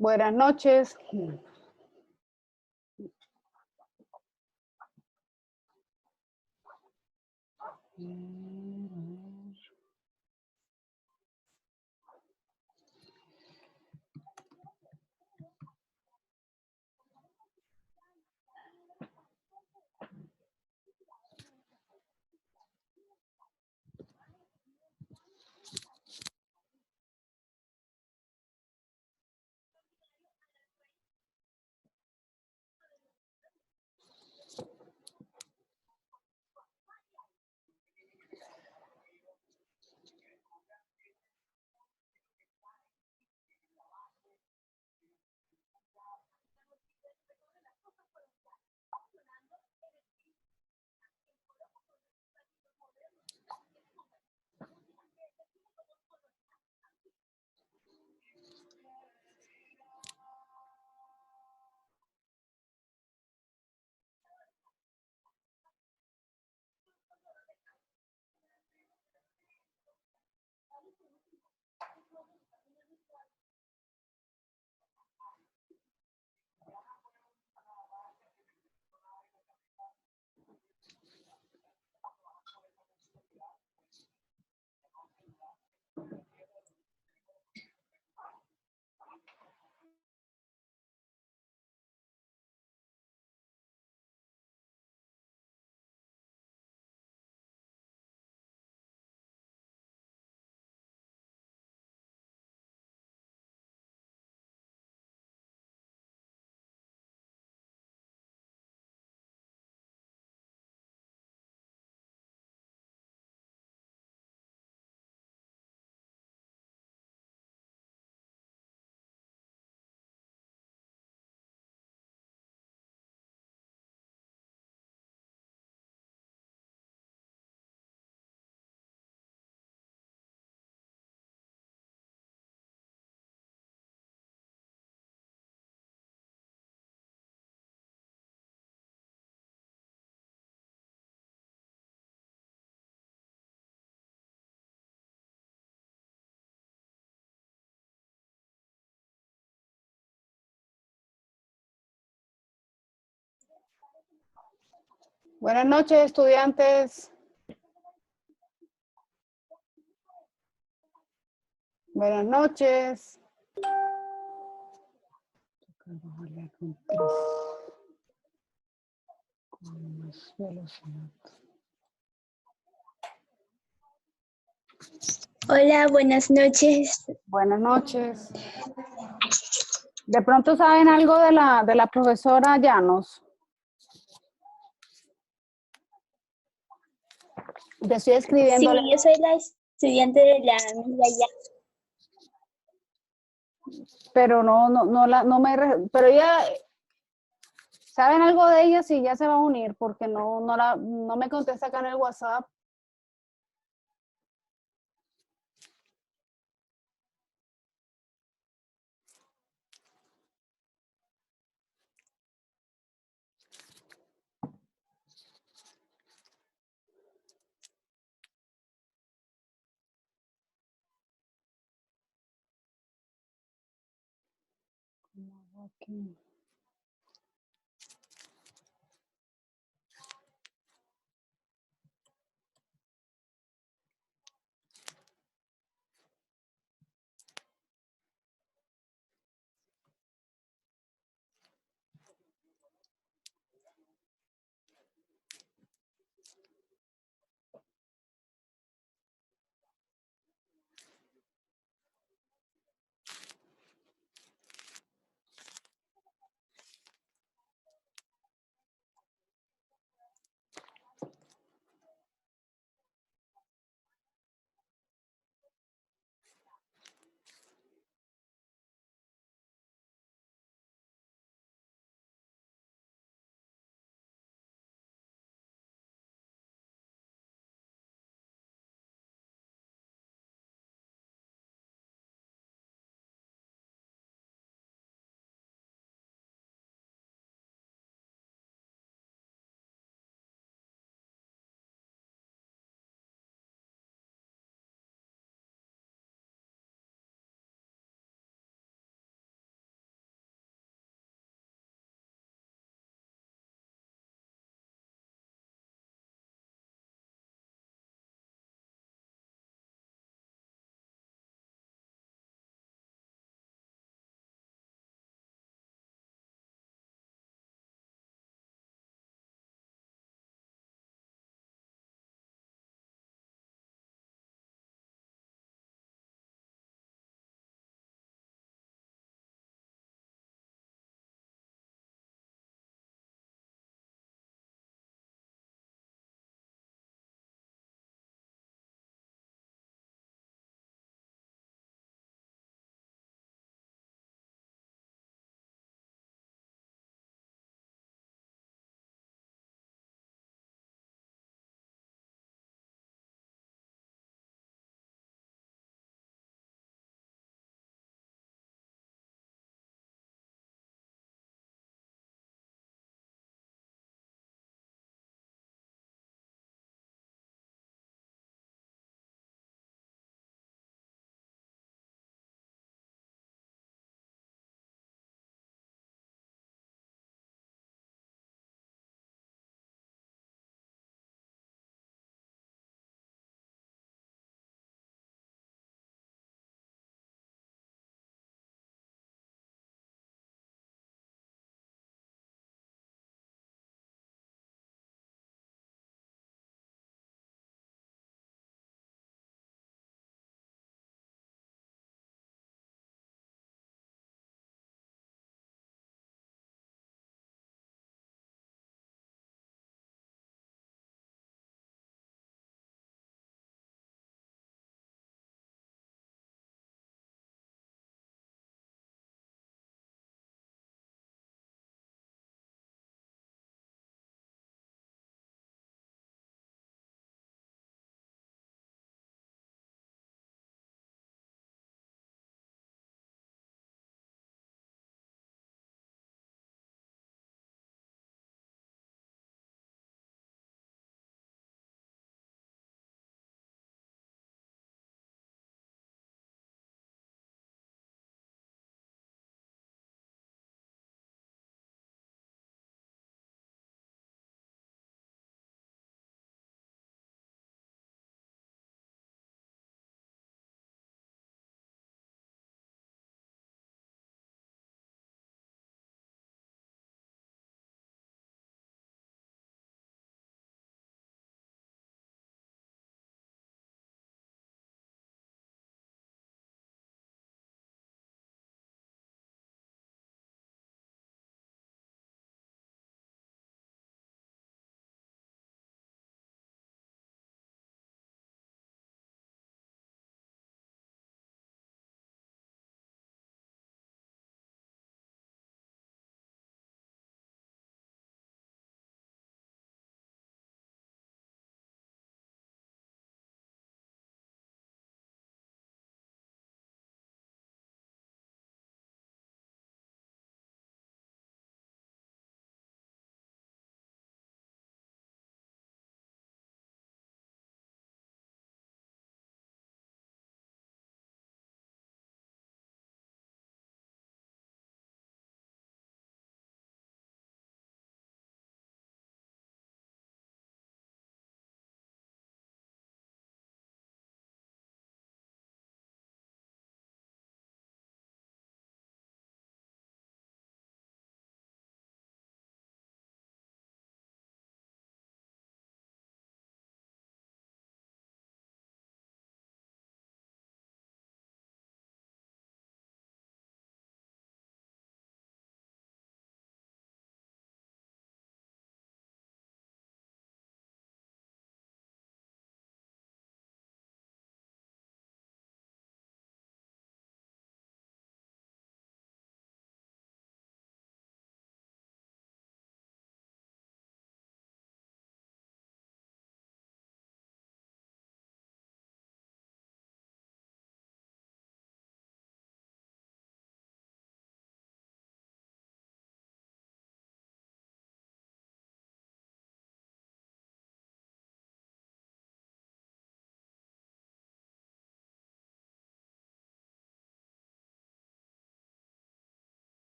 Buenas noches. Buenas noches, estudiantes. Buenas noches. Con más velocidad. Hola, buenas noches. Buenas noches. ¿De pronto saben algo de la profesora Llanos? Te estoy Sí, escribiendo. yo soy la estudiante de la amiga ya. Pero pero ella, ¿saben algo de ella? Si ya se va a unir, porque no me contesta acá en el WhatsApp. Aquí.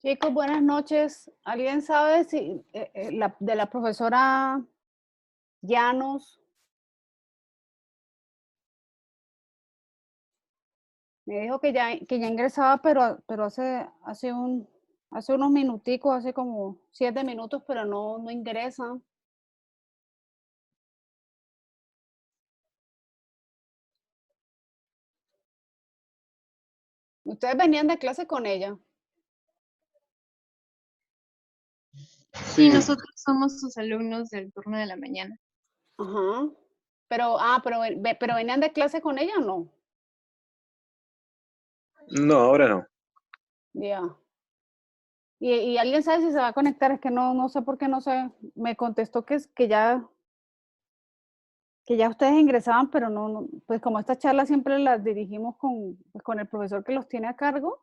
Chicos, buenas noches. ¿Alguien sabe si de la profesora Llanos? Me dijo que ya ingresaba, pero hace unos minuticos, hace como 7 minutos, pero no ingresa. Ustedes venían de clase con ella. Sí, nosotros somos sus alumnos del turno de la mañana. Ajá. Pero venían de clase con ella o no? No, ahora no. Ya. Y alguien sabe si se va a conectar, es que no sé por qué no sé. Me contestó que ya ustedes ingresaban, pero pues como esta charla siempre las dirigimos pues con el profesor que los tiene a cargo.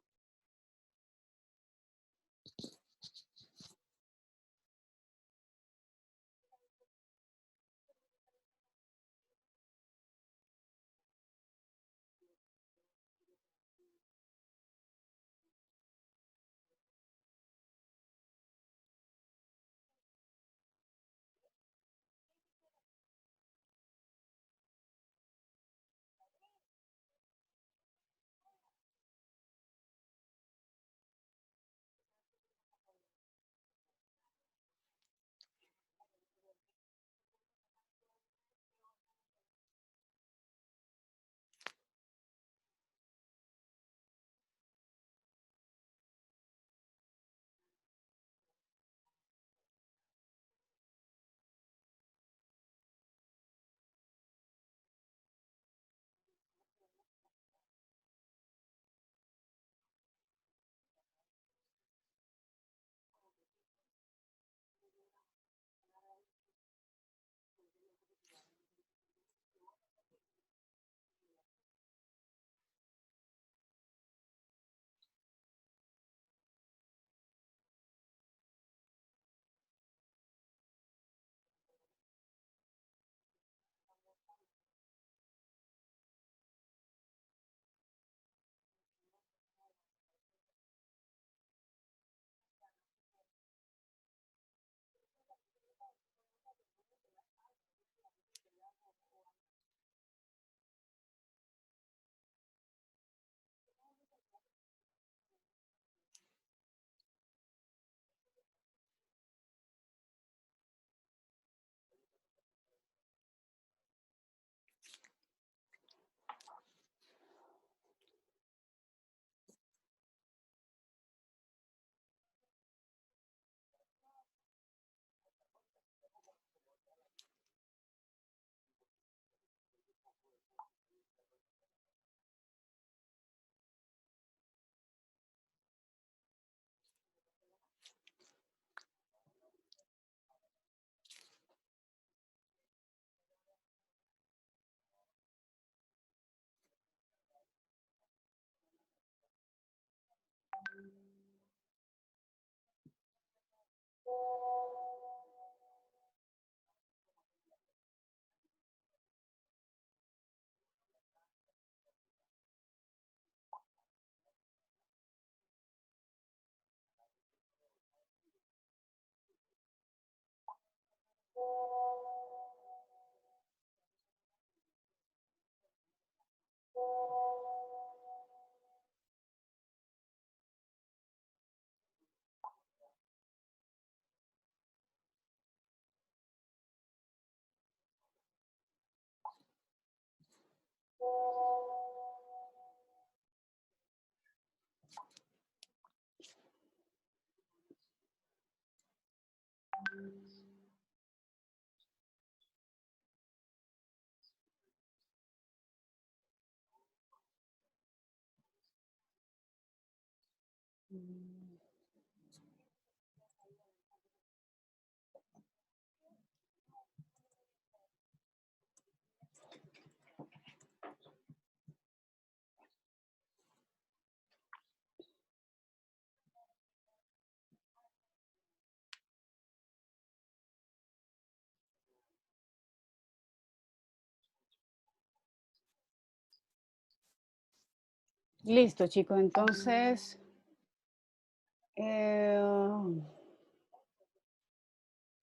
Listo, chicos. Entonces,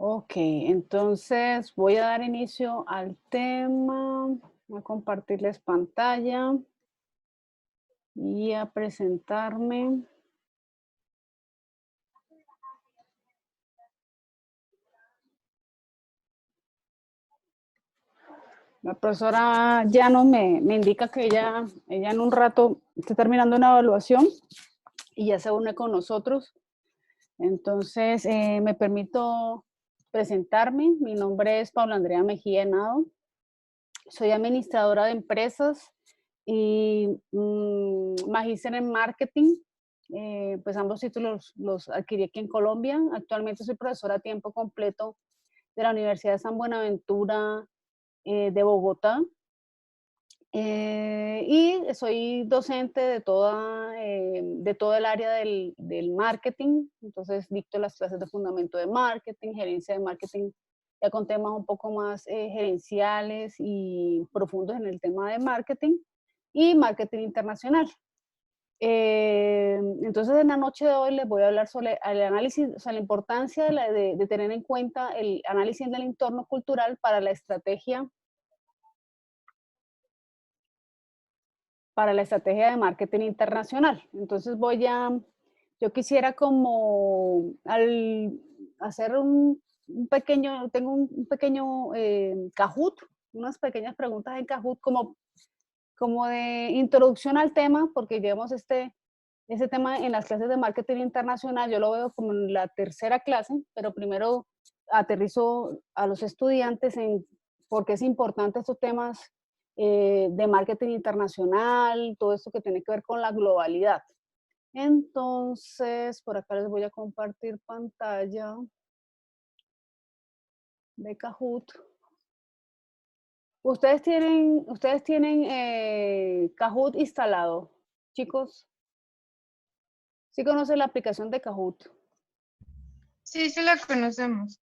Ok, entonces voy a dar inicio al tema. Voy a compartirles pantalla y a presentarme. La profesora Llano me indica que ella en un rato está terminando una evaluación y ya se une con nosotros. Entonces, me permito presentarme. Mi nombre es Paula Andrea Mejía Henao. Soy administradora de empresas y magíster en marketing. Pues ambos títulos los adquirí aquí en Colombia. Actualmente soy profesora a tiempo completo de la Universidad de San Buenaventura de Bogotá. Y soy docente de todo el área del marketing, entonces dicto las clases de fundamento de marketing, gerencia de marketing, ya con temas un poco más gerenciales y profundos en el tema de marketing y marketing internacional. Entonces en la noche de hoy les voy a hablar sobre el análisis, o sea, la importancia de tener en cuenta el análisis del entorno cultural para la estrategia de marketing internacional. Entonces yo quisiera como hacer un pequeño, tengo un pequeño Kahoot, unas pequeñas preguntas en Kahoot como de introducción al tema, porque llevamos ese tema en las clases de marketing internacional, yo lo veo como en la tercera clase, pero primero aterrizo a los estudiantes en por qué es importante estos temas de marketing internacional, todo esto que tiene que ver con la globalidad. Entonces, por acá les voy a compartir pantalla de Kahoot. Ustedes tienen Kahoot instalado, chicos. ¿Sí conocen la aplicación de Kahoot? Sí, sí la conocemos.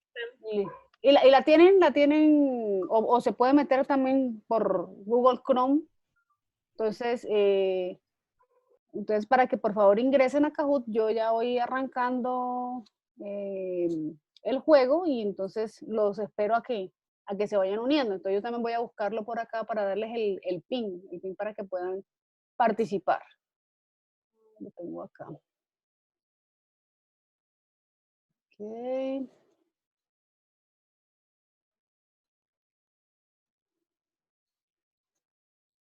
Y la tienen, o se puede meter también por Google Chrome. Entonces, para que por favor ingresen a Kahoot, yo ya voy arrancando eh, el juego y entonces los espero a que se vayan uniendo. Entonces yo también voy a buscarlo por acá para darles el pin para que puedan participar. Lo tengo acá. Ok.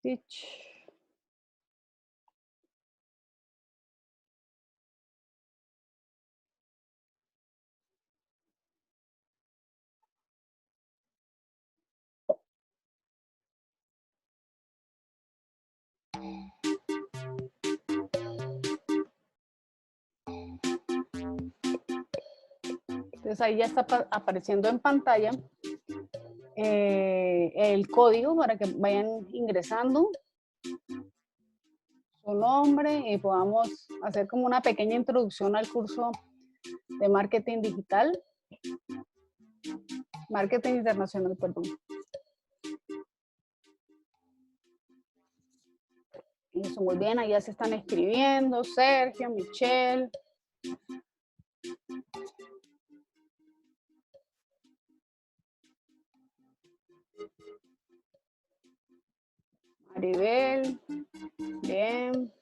Teach. Entonces ahí ya está apareciendo en pantalla el código para que vayan ingresando su nombre y podamos hacer como una pequeña introducción al curso de marketing digital, marketing internacional, perdón. Eso, muy bien, ahí ya se están escribiendo, Sergio, Michelle. Maribel, bien.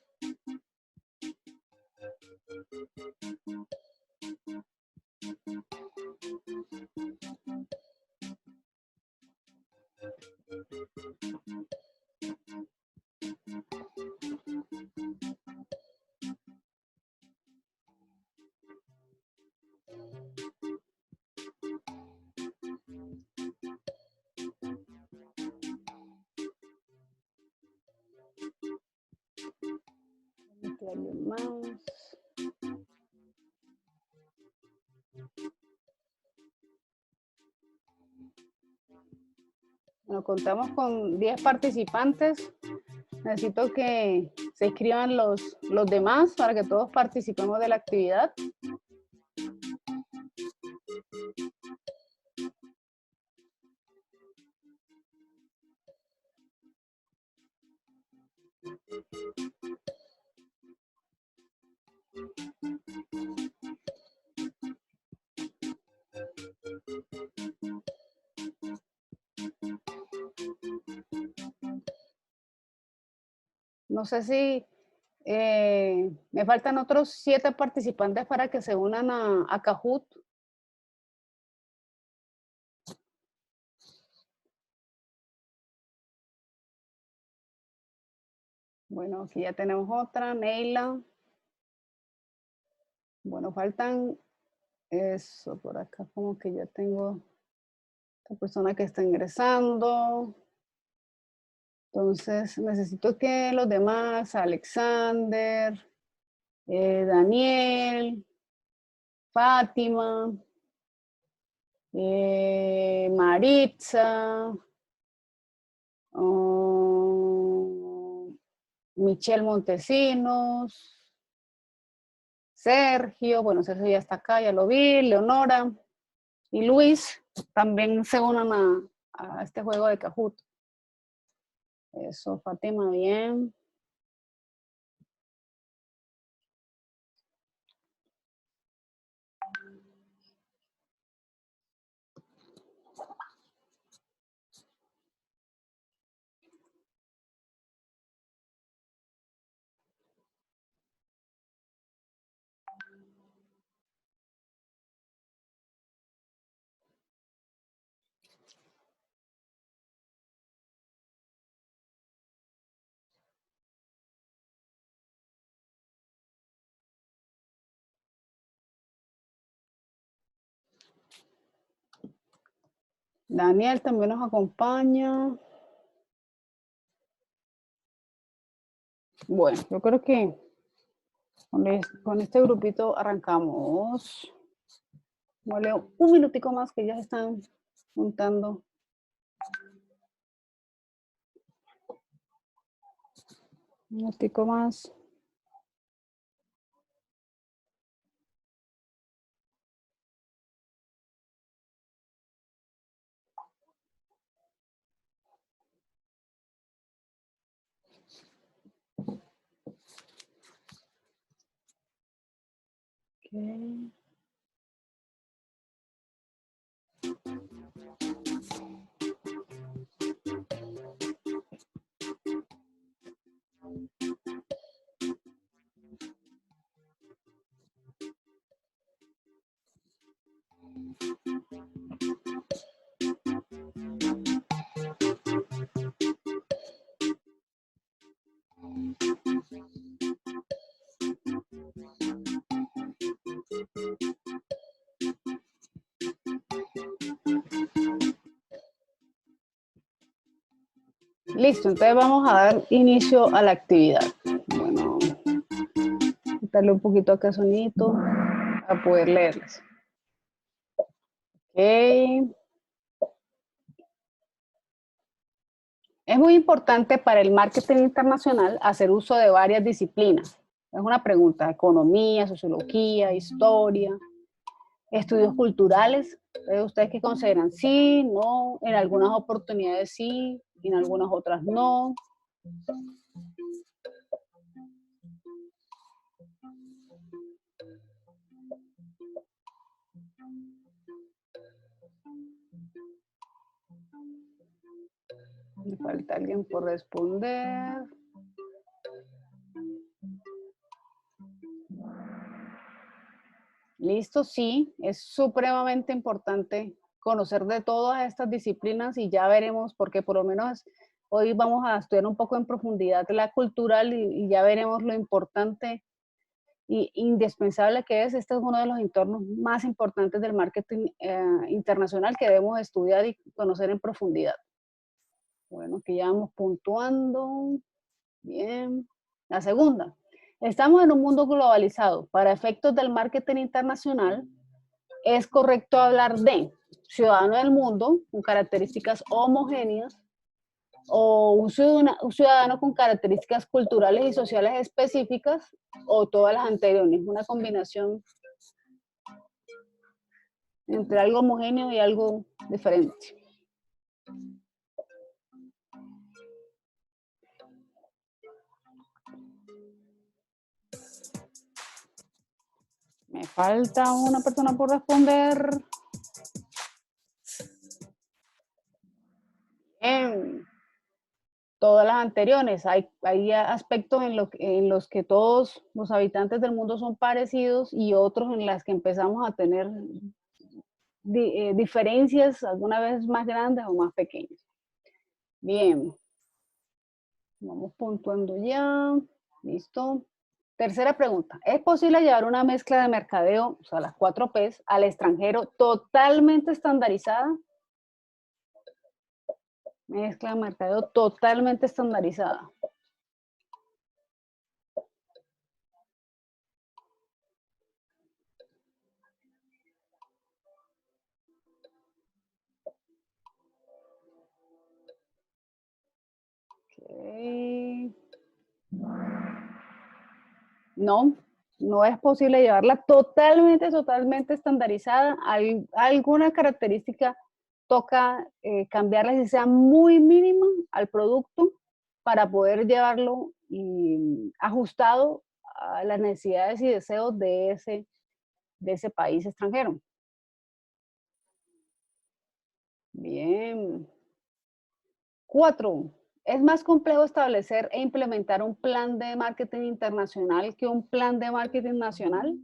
¿Alguien más? Bueno, contamos con 10 participantes. Necesito que se inscriban los demás para que todos participemos de la actividad. No sé si me faltan otros 7 participantes para que se unan a Kahoot. Bueno, aquí ya tenemos otra, Neila. Bueno, faltan eso, por acá como que ya tengo esta persona que está ingresando. Entonces necesito que los demás, Alexander, Daniel, Fátima, Maritza, Michelle Montesinos, Sergio, bueno, Sergio ya está acá, ya lo vi, Leonora y Luis también se unan a este juego de Kahoot. Eso, Fátima, bien. Daniel también nos acompaña. Bueno, yo creo que con este grupito arrancamos. Vale, un minutico más que ya se están juntando. Un minutico más. Okay. Listo, entonces vamos a dar inicio a la actividad. Bueno, darle un poquito acá sonito para poder leerles. Ok. Es muy importante para el marketing internacional hacer uso de varias disciplinas. Es una pregunta: economía, sociología, historia, estudios culturales. ¿Ustedes qué consideran? Sí, no, en algunas oportunidades sí, en algunas otras no. Me falta alguien por responder. Listo, sí, es supremamente importante conocer de todas estas disciplinas y ya veremos, porque por lo menos hoy vamos a estudiar un poco en profundidad la cultural y ya veremos lo importante e indispensable que es. Este es uno de los entornos más importantes del marketing internacional que debemos estudiar y conocer en profundidad. Bueno, que ya vamos puntuando. Bien. La segunda. Estamos en un mundo globalizado. Para efectos del marketing internacional, es correcto hablar de ciudadano del mundo con características homogéneas o un ciudadano con características culturales y sociales específicas o todas las anteriores, una combinación entre algo homogéneo y algo diferente. Me falta una persona por responder. Bien. Todas las anteriores. Hay aspectos en los que todos los habitantes del mundo son parecidos y otros en las que empezamos a tener diferencias alguna vez más grandes o más pequeñas. Bien. Vamos puntuando ya. Listo. Tercera pregunta. ¿Es posible llevar una mezcla de mercadeo, o sea, las 4 P's, al extranjero totalmente estandarizada? Mezcla de mercadeo totalmente estandarizada. Okay. No, no es posible llevarla totalmente estandarizada. Hay alguna característica toca cambiarla si sea muy mínima al producto para poder llevarlo ajustado a las necesidades y deseos de ese país extranjero. Bien. 4. ¿Es más complejo establecer e implementar un plan de marketing internacional que un plan de marketing nacional?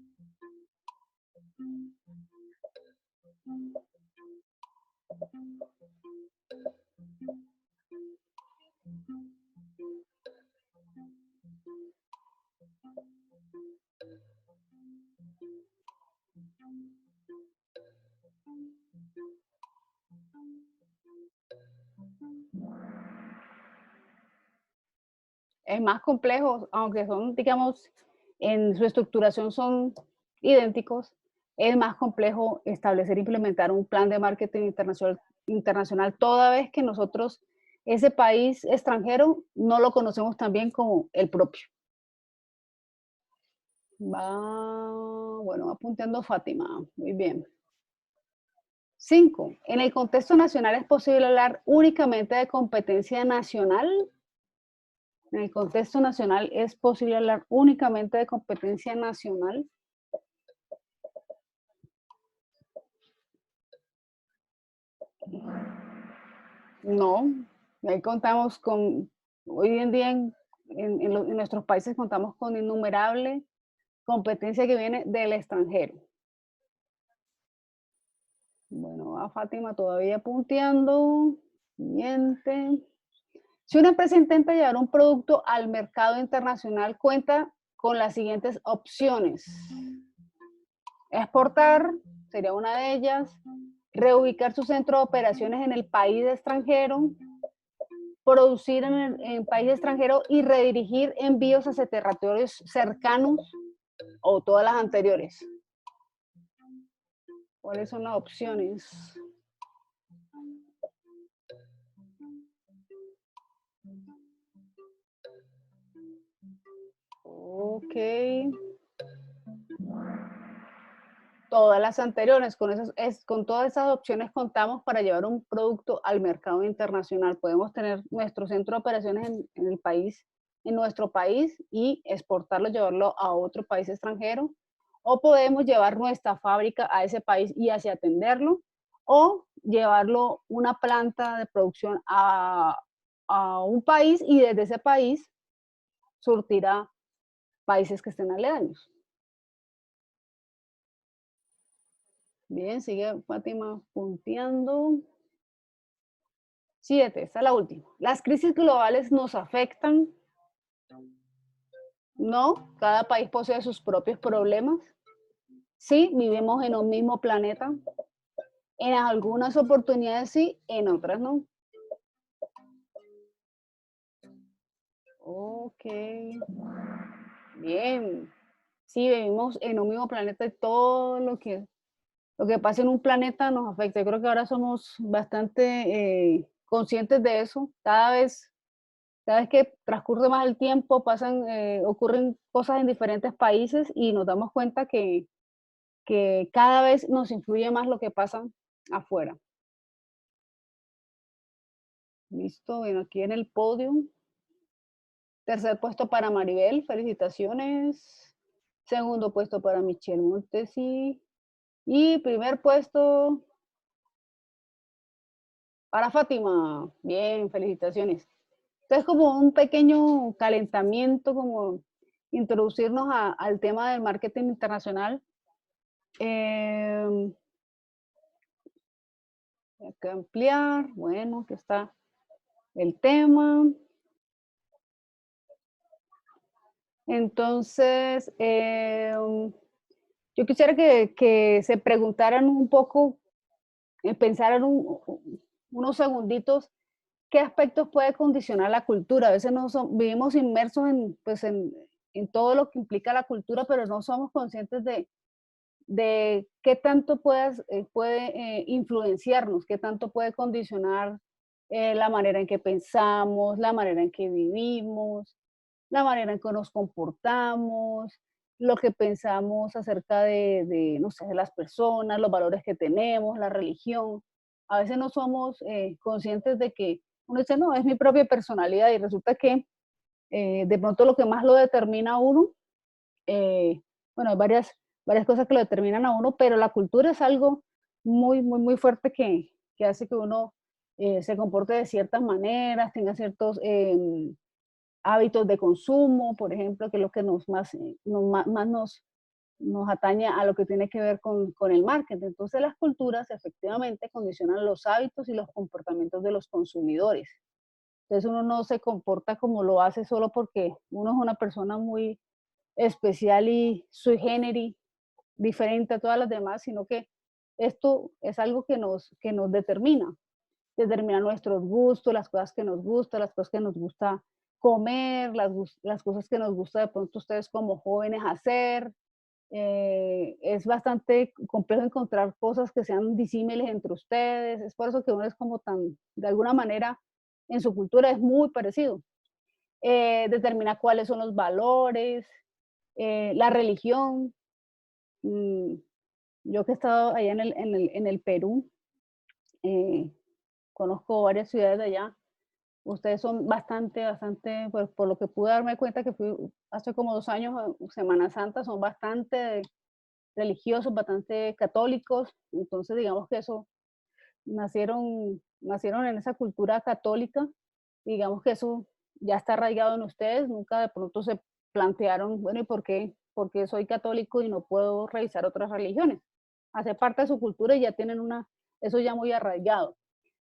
Es más complejo, aunque son, digamos, en su estructuración son idénticos, es más complejo establecer e implementar un plan de marketing internacional toda vez que nosotros, ese país extranjero, no lo conocemos tan bien como el propio. Bueno, va punteando Fátima, muy bien. 5. ¿En el contexto nacional es posible hablar únicamente de competencia nacional? En el contexto nacional es posible hablar únicamente de competencia nacional. No, ahí contamos con, hoy en día en nuestros países contamos con innumerable competencia que viene del extranjero. Bueno, va Fátima todavía punteando. Siguiente. Si una empresa intenta llevar un producto al mercado internacional, cuenta con las siguientes opciones. Exportar sería una de ellas. Reubicar su centro de operaciones en el país extranjero. Producir en el país extranjero y redirigir envíos hacia territorios cercanos o todas las anteriores. ¿Cuáles son las opciones? Ok. Todas las anteriores, con todas esas opciones contamos para llevar un producto al mercado internacional. Podemos tener nuestro centro de operaciones en el país, en nuestro país y exportarlo, llevarlo a otro país extranjero. O podemos llevar nuestra fábrica a ese país y así atenderlo. O llevarlo una planta de producción a un país y desde ese país surtir a países que estén aledaños. Bien, sigue Fátima punteando. 7, esta es la última. ¿Las crisis globales nos afectan? No, cada país posee sus propios problemas. Sí, vivimos en un mismo planeta. En algunas oportunidades sí, en otras no. Ok. Bien. Sí, vivimos en un mismo planeta y todo lo que pasa en un planeta nos afecta. Yo creo que ahora somos bastante conscientes de eso. Cada vez que transcurre más el tiempo, ocurren cosas en diferentes países y nos damos cuenta que cada vez nos influye más lo que pasa afuera. Listo, bueno, aquí en el podio. Tercer puesto para Maribel, felicitaciones. Segundo puesto para Michelle Montesi. Y primer puesto para Fátima. Bien, felicitaciones. Entonces, como un pequeño calentamiento, como introducirnos al tema del marketing internacional. Hay que ampliar, bueno, aquí está el tema. Entonces, yo quisiera que se preguntaran un poco, pensaran unos segunditos, ¿qué aspectos puede condicionar la cultura? A veces vivimos inmersos en, pues en todo lo que implica la cultura, pero no somos conscientes de qué tanto puede influenciarnos, qué tanto puede condicionar la manera en que pensamos, la manera en que vivimos, la manera en que nos comportamos, lo que pensamos acerca no sé, de las personas, los valores que tenemos, la religión. A veces no somos conscientes de que uno dice, no, es mi propia personalidad y resulta que de pronto lo que más lo determina a uno, bueno, hay varias cosas que lo determinan a uno, pero la cultura es algo muy fuerte que hace que uno se comporte de ciertas maneras, tenga ciertos hábitos de consumo, por ejemplo, que es lo que más nos atañe a lo que tiene que ver con el marketing. Entonces las culturas efectivamente condicionan los hábitos y los comportamientos de los consumidores. Entonces uno no se comporta como lo hace solo porque uno es una persona muy especial y sui generis, diferente a todas las demás, sino que esto es algo que nos determina nuestros gustos, las cosas que nos gustan, las cosas que nos gusta comer, las cosas que nos gusta de pronto ustedes como jóvenes hacer. Es bastante complejo encontrar cosas que sean disímiles entre ustedes, es por eso que uno es como tan, de alguna manera, en su cultura es muy parecido. Determina cuáles son los valores, la religión. mm, yo que he estado allá en el Perú, eh, conozco varias ciudades de allá. Ustedes son bastante, pues por lo que pude darme cuenta que fui hace como 2 años a Semana Santa, son bastante religiosos, bastante católicos. Entonces, digamos que eso, nacieron en esa cultura católica, y digamos que eso ya está arraigado en ustedes. Nunca de pronto se plantearon, bueno, ¿y por qué soy católico y no puedo revisar otras religiones? Hace parte de su cultura y ya tienen eso ya muy arraigado.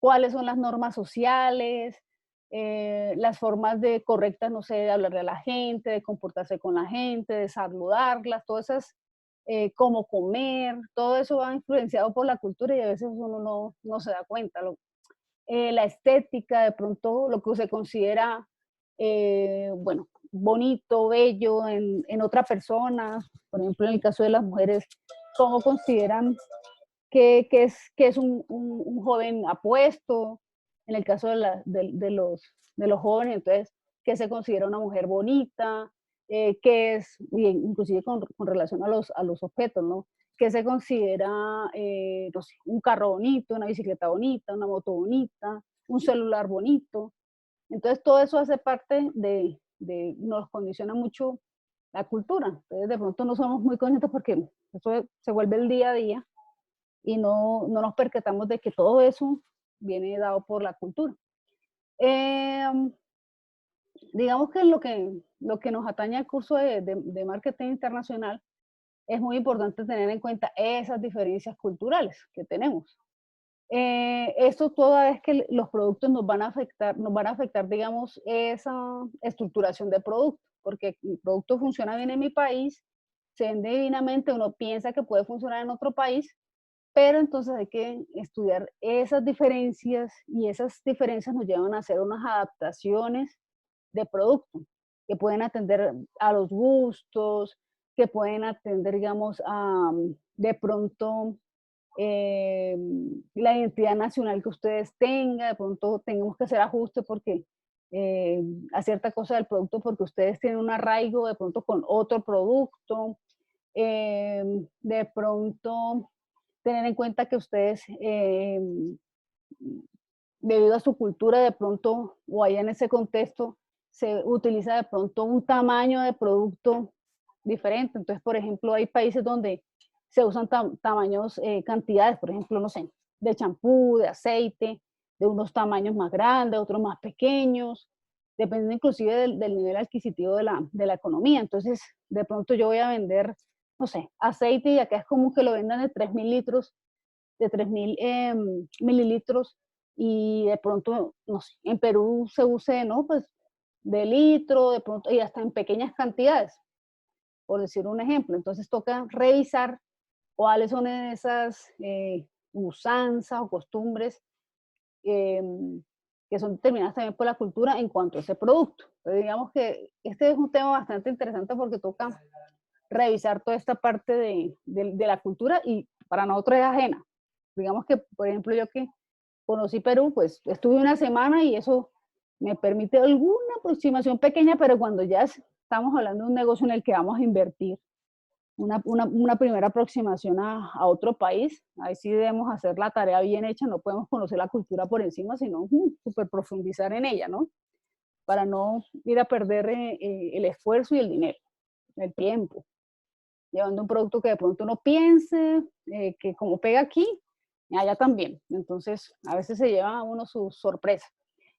¿Cuáles son las normas sociales? Las formas correctas, no sé, de hablarle a la gente, de comportarse con la gente, de saludarlas, todas esas, cómo comer, todo eso va influenciado por la cultura y a veces uno no se da cuenta. La estética, de pronto lo que se considera, bueno, bonito, bello en otra persona, por ejemplo, en el caso de las mujeres, cómo consideran que es un joven apuesto, en el caso de los jóvenes, entonces, que se considera una mujer bonita, que es, inclusive con relación a los objetos, ¿no? Que se considera, no sé, un carro bonito, una bicicleta bonita, una moto bonita, un celular bonito. Entonces, todo eso hace parte nos condiciona mucho la cultura. Entonces, de pronto no somos muy conscientes porque eso se vuelve el día a día y no nos percatamos de que todo eso viene dado por la cultura. Eh, digamos que lo que nos atañe al curso de marketing internacional, es muy importante tener en cuenta esas diferencias culturales que tenemos. Esto toda vez que los productos nos van a afectar, digamos, esa estructuración de producto, porque el producto funciona bien en mi país, se vende divinamente, uno piensa que puede funcionar en otro país, pero entonces hay que estudiar esas diferencias y esas diferencias nos llevan a hacer unas adaptaciones de producto que pueden atender a los gustos, que pueden atender, digamos, de pronto la identidad nacional que ustedes tengan, de pronto tenemos que hacer ajustes porque a cierta cosa del producto porque ustedes tienen un arraigo de pronto con otro producto, de pronto tener en cuenta que ustedes, debido a su cultura, de pronto, o allá en ese contexto, se utiliza de pronto un tamaño de producto diferente. Entonces, por ejemplo, hay países donde se usan tamaños, cantidades, por ejemplo, no sé, de champú, de aceite, de unos tamaños más grandes, otros más pequeños, dependiendo inclusive del nivel adquisitivo de la economía. Entonces, de pronto yo voy a vender, no sé, aceite y acá es común que lo vendan de 3.000 litros, de 3.000 mililitros y de pronto, no sé, en Perú se use, ¿no? Pues de litro, de pronto, y hasta en pequeñas cantidades, por decir un ejemplo. Entonces toca revisar cuáles son esas usanzas o costumbres que son determinadas también por la cultura en cuanto a ese producto. Entonces, digamos que este es un tema bastante interesante porque toca revisar toda esta parte de la cultura y para nosotros es ajena. Digamos que, por ejemplo, yo que conocí Perú, pues estuve una semana y eso me permite alguna aproximación pequeña, pero cuando ya estamos hablando de un negocio en el que vamos a invertir, una primera aproximación a otro país, ahí sí debemos hacer la tarea bien hecha, no podemos conocer la cultura por encima, sino súper profundizar en ella, ¿no? Para no ir a perder el esfuerzo y el dinero, el tiempo, llevando un producto que de pronto uno piense, que como pega aquí, allá también. Entonces, a veces se lleva a uno su sorpresa.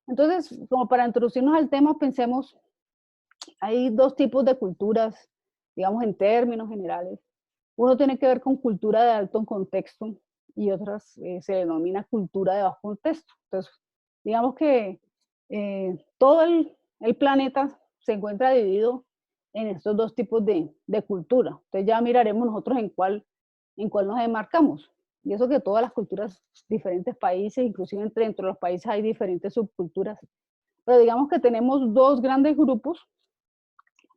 Entonces, como para introducirnos al tema, pensemos, hay dos tipos de culturas, digamos en términos generales. Uno tiene que ver con cultura de alto contexto y otras se denomina cultura de bajo contexto. Entonces, digamos que todo el planeta se encuentra dividido en estos dos tipos de cultura. Entonces ya miraremos nosotros en cuál nos demarcamos. Y eso que todas las culturas, diferentes países, inclusive entre los países hay diferentes subculturas. Pero digamos que tenemos dos grandes grupos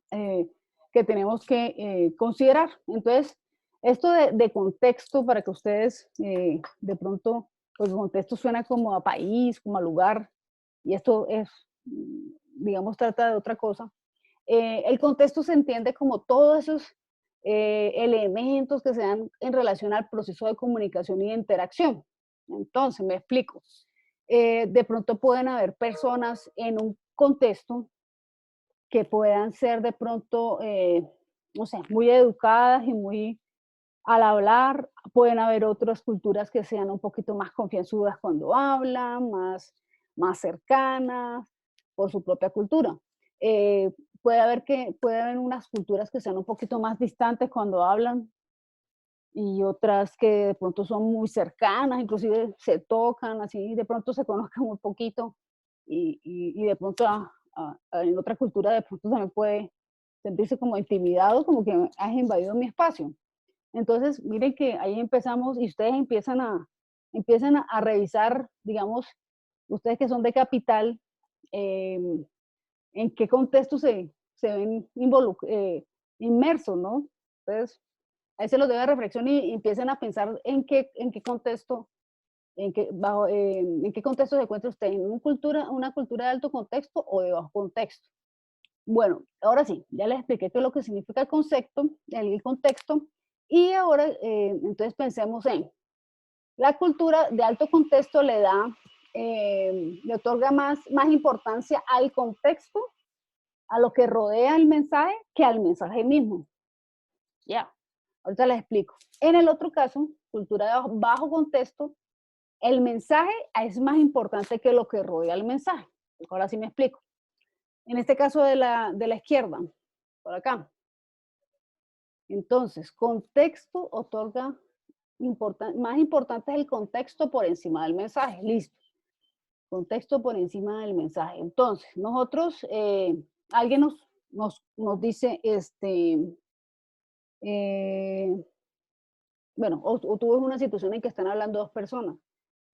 que tenemos que considerar. Entonces, esto de contexto, para que ustedes de pronto, pues contexto suena como a país, como a lugar, y esto es, digamos, trata de otra cosa. El contexto se entiende como todos esos elementos que se dan en relación al proceso de comunicación y de interacción. Entonces, me explico. De pronto pueden haber personas en un contexto que puedan ser de pronto, no sé, muy educadas y muy al hablar. Pueden haber otras culturas que sean un poquito más confianzudas cuando hablan, más cercanas por su propia cultura. Puede haber unas culturas que sean un poquito más distantes cuando hablan y otras que de pronto son muy cercanas, inclusive se tocan, así de pronto se conozcan muy poquito y de pronto en otra cultura de pronto también puede sentirse como intimidado, como que has invadido mi espacio. Entonces, miren que ahí empezamos y ustedes empiezan a revisar, digamos, ustedes que son de capital, en qué contexto se ven inmersos, ¿no? Entonces, ahí se los debe reflexión y empiecen a pensar en qué contexto, en qué contexto se encuentra usted, en una cultura de alto contexto o de bajo contexto. Bueno, ahora sí, ya les expliqué qué es lo que significa el concepto, el contexto, y ahora entonces pensemos en la cultura de alto contexto le otorga más importancia al contexto, a lo que rodea el mensaje, que al mensaje mismo. Ya, ahorita les explico. En el otro caso, cultura de bajo contexto, el mensaje es más importante que lo que rodea el mensaje. Ahora sí me explico. En este caso de la izquierda, por acá. Entonces, contexto otorga más importante es el contexto por encima del mensaje. Listo. Contexto por encima del mensaje. Entonces, nosotros, alguien nos dice, bueno, o tú ves una situación en que están hablando dos personas.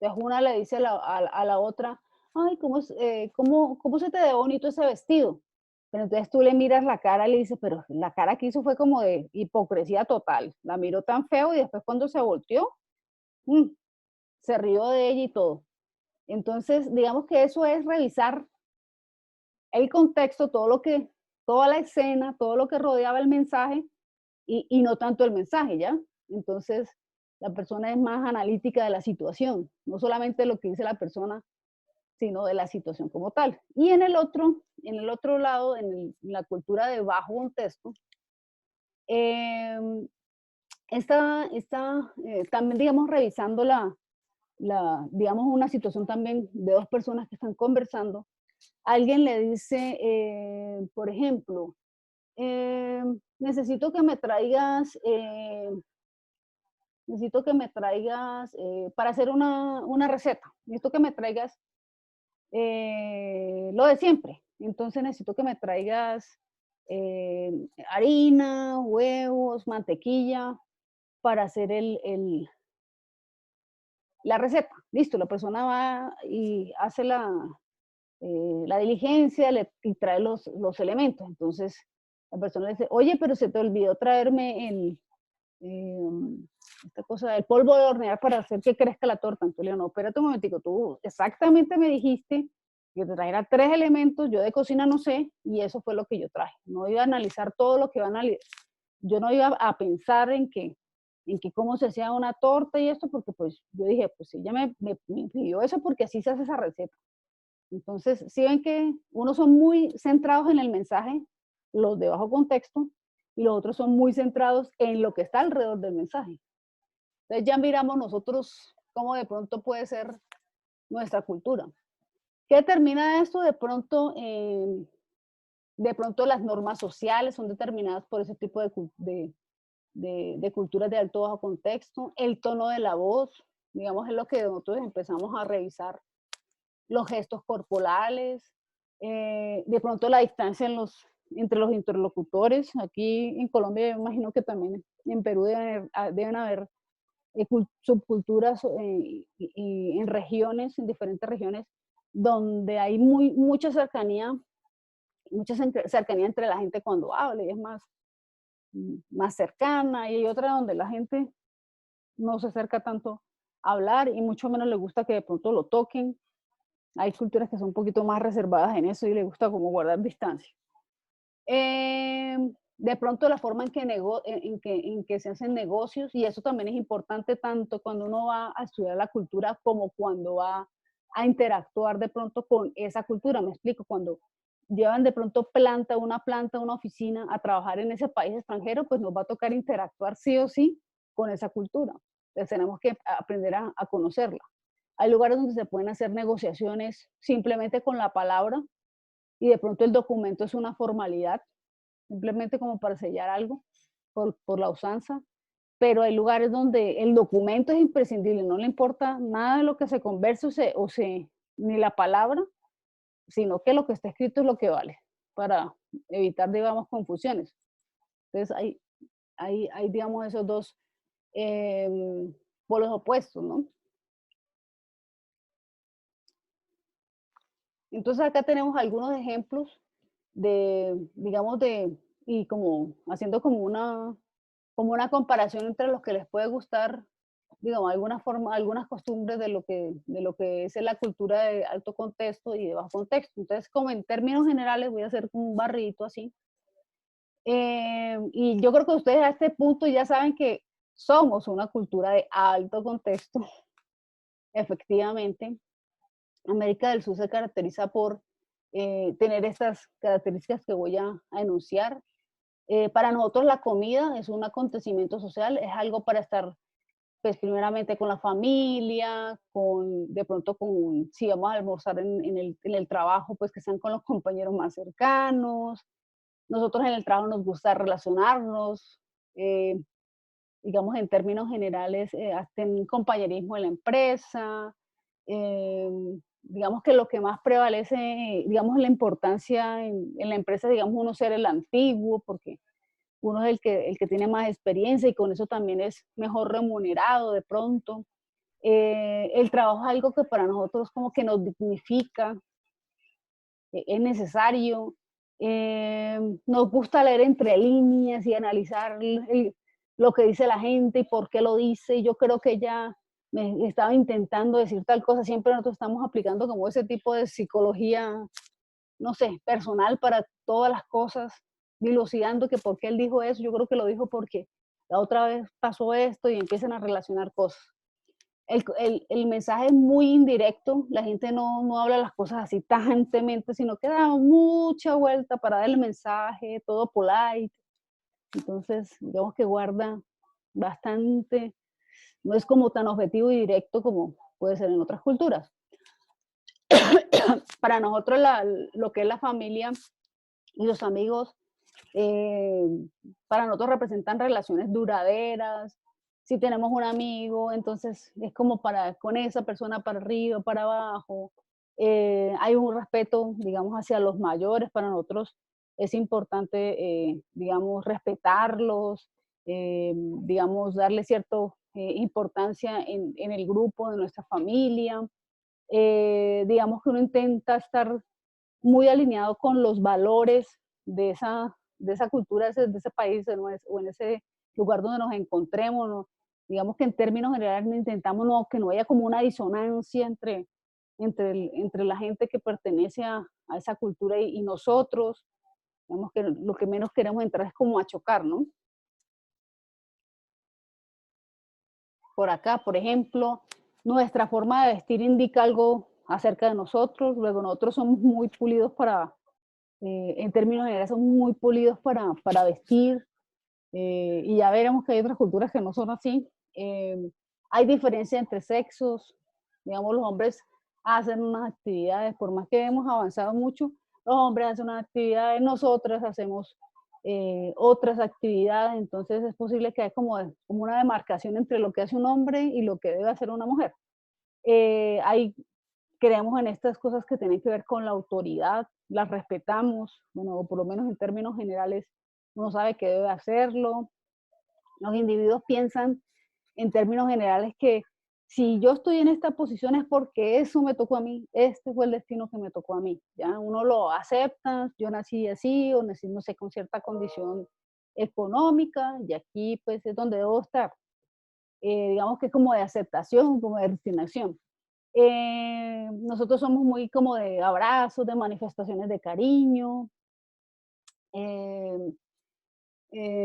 Entonces, una le dice a la otra, ay, ¿cómo se te ve bonito ese vestido? Pero entonces tú le miras la cara y le dices, pero la cara que hizo fue como de hipocresía total. La miró tan feo y después cuando se volteó, se rió de ella y todo. Entonces, digamos que eso es revisar el contexto, toda la escena, todo lo que rodeaba el mensaje y no tanto el mensaje, ¿ya? Entonces, la persona es más analítica de la situación, no solamente lo que dice la persona, sino de la situación como tal. Y en el otro lado, en la cultura de bajo contexto, eh, también, digamos, revisando digamos, una situación también de dos personas que están conversando, alguien le dice, por ejemplo, necesito que me traigas, para hacer una receta, necesito que me traigas lo de siempre. Entonces necesito que me traigas harina, huevos, mantequilla para hacer la receta. Listo, la persona va y hace la diligencia y trae los elementos. Entonces la persona le dice, oye, pero se te olvidó traerme esta cosa, el polvo de hornear para hacer que crezca la torta. Entonces le digo, no, espérate un momentico, tú exactamente me dijiste que te trajera 3 elementos, yo de cocina no sé, y eso fue lo que yo traje. No iba a analizar todo lo que van a analizar, yo no iba a pensar en que cómo se hacía una torta y esto, porque pues yo dije, pues ella me pidió eso porque así se hace esa receta. Entonces, si ven que unos son muy centrados en el mensaje, los de bajo contexto, y los otros son muy centrados en lo que está alrededor del mensaje. Entonces ya miramos nosotros cómo de pronto puede ser nuestra cultura. ¿Qué determina esto? De pronto las normas sociales son determinadas por ese tipo de culturas de alto o bajo contexto. El tono de la voz, digamos, es lo que nosotros empezamos a revisar. Los gestos corporales, de pronto la distancia entre los interlocutores. Aquí en Colombia, yo imagino que también en Perú deben haber subculturas y en regiones, en diferentes regiones, donde hay mucha cercanía entre la gente cuando habla y es más cercana, y hay otra donde la gente no se acerca tanto a hablar y mucho menos le gusta que de pronto lo toquen. Hay culturas que son un poquito más reservadas en eso y les gusta como guardar distancia. De pronto la forma en que se hacen negocios, y eso también es importante tanto cuando uno va a estudiar la cultura como cuando va a interactuar de pronto con esa cultura. Me explico, cuando llevan de pronto una planta, una oficina a trabajar en ese país extranjero, pues nos va a tocar interactuar sí o sí con esa cultura. Entonces tenemos que aprender a conocerla. Hay lugares donde se pueden hacer negociaciones simplemente con la palabra y de pronto el documento es una formalidad, simplemente como para sellar algo por la usanza, pero hay lugares donde el documento es imprescindible, no le importa nada de lo que se converse ni la palabra, sino que lo que está escrito es lo que vale, para evitar, digamos, confusiones. Entonces hay digamos, esos dos polos opuestos, ¿no? Entonces acá tenemos algunos ejemplos digamos, y como haciendo como una comparación entre los que les puede gustar, digamos, algunas costumbres de lo que es la cultura de alto contexto y de bajo contexto. Entonces, como en términos generales, voy a hacer un barridito así. Y yo creo que ustedes a este punto ya saben que somos una cultura de alto contexto, efectivamente. América del Sur se caracteriza por tener estas características que voy a enunciar. Para nosotros la comida es un acontecimiento social, es algo para estar, pues primeramente con la familia, de pronto si vamos a almorzar en el trabajo, pues que sean con los compañeros más cercanos. Nosotros en el trabajo nos gusta relacionarnos, digamos en términos generales, hasta en compañerismo en la empresa. Digamos que lo que más prevalece, digamos, la importancia en la empresa, digamos, uno ser el antiguo, porque uno es el que tiene más experiencia y con eso también es mejor remunerado de pronto. El trabajo es algo que para nosotros como que nos dignifica, es necesario. Nos gusta leer entre líneas y analizar lo que dice la gente y por qué lo dice. Yo creo que ella me estaba intentando decir tal cosa. Siempre nosotros estamos aplicando como ese tipo de psicología, no sé, personal para todas las cosas, dilucidando que por qué él dijo eso. Yo creo que lo dijo porque la otra vez pasó esto y empiezan a relacionar cosas. El mensaje es muy indirecto, la gente no habla las cosas así tajantemente, sino que da mucha vuelta para dar el mensaje, todo polite. Entonces, digamos que guarda bastante, no es como tan objetivo y directo como puede ser en otras culturas. para nosotros lo que es la familia y los amigos, eh, para nosotros representan relaciones duraderas. Si tenemos un amigo, entonces es como para con esa persona para arriba, para abajo. Hay un respeto, digamos, hacia los mayores. Para nosotros es importante, digamos, respetarlos, digamos, darle cierta importancia en el grupo de nuestra familia. Digamos que uno intenta estar muy alineado con los valores de esa cultura, de ese país o en ese lugar donde nos encontremos. ¿No? Digamos que en términos generales intentamos que no haya como una disonancia entre la gente que pertenece a esa cultura y nosotros. Digamos que lo que menos queremos entrar es como a chocar, ¿no? Por acá, por ejemplo, nuestra forma de vestir indica algo acerca de nosotros. Luego nosotros somos muy pulidos en términos generales, somos muy pulidos para vestir. Y ya veremos que hay otras culturas que no son así. Hay diferencia entre sexos. Digamos, los hombres hacen unas actividades, por más que hemos avanzado mucho, los hombres hacen unas actividades, nosotras hacemos otras actividades. Entonces es posible que haya como una demarcación entre lo que hace un hombre y lo que debe hacer una mujer. Creemos en estas cosas que tienen que ver con la autoridad, las respetamos, bueno, o por lo menos en términos generales, uno sabe que debe hacerlo. Los individuos piensan en términos generales que si yo estoy en esta posición es porque eso me tocó a mí, este fue el destino que me tocó a mí, ¿ya? Uno lo acepta, yo nací así, o nací, no sé, con cierta condición económica, y aquí pues es donde debo estar. Digamos que como de aceptación, como de resignación. Nosotros somos muy como de abrazos, de manifestaciones de cariño. eh,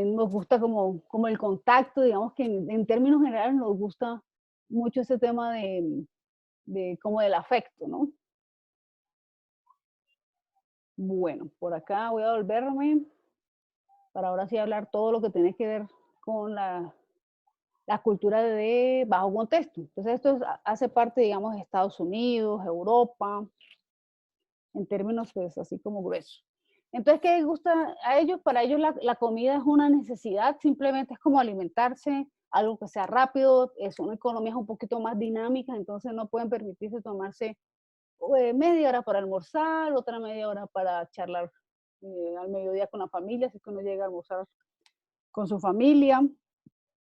Nos gusta como el contacto, digamos que en términos generales nos gusta mucho ese tema como del afecto, ¿no? Bueno, por acá voy a volverme para ahora sí hablar todo lo que tiene que ver con la cultura de bajo contexto. Entonces esto hace parte, digamos, de Estados Unidos, Europa, en términos pues así como gruesos. Entonces, ¿qué les gusta a ellos? Para ellos la comida es una necesidad, simplemente es como alimentarse, algo que sea rápido, son economías un poquito más dinámicas, entonces no pueden permitirse tomarse media hora para almorzar, otra media hora para charlar al mediodía con la familia, así que uno llega a almorzar con su familia.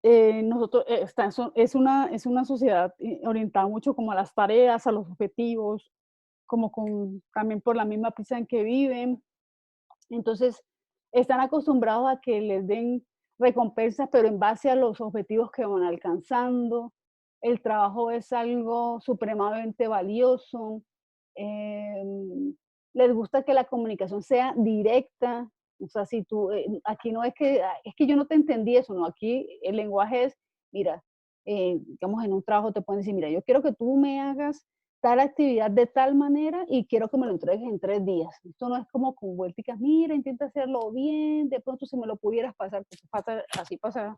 Nosotros, es una sociedad orientada mucho como a las tareas, a los objetivos, como también por la misma prisa en que viven. Entonces, están acostumbrados a que les den recompensas, pero en base a los objetivos que van alcanzando. El trabajo es algo supremamente valioso. em, Les gusta que la comunicación sea directa. O sea, si tú, aquí no es que yo no te entendí eso, no, aquí el lenguaje es, mira, digamos en un trabajo te pueden decir, mira, yo quiero que tú me hagas tal actividad de tal manera y quiero que me lo entregues en 3 días. Esto no es como con vuelticas, mira, intenta hacerlo bien, de pronto si me lo pudieras pasar, porque así pasa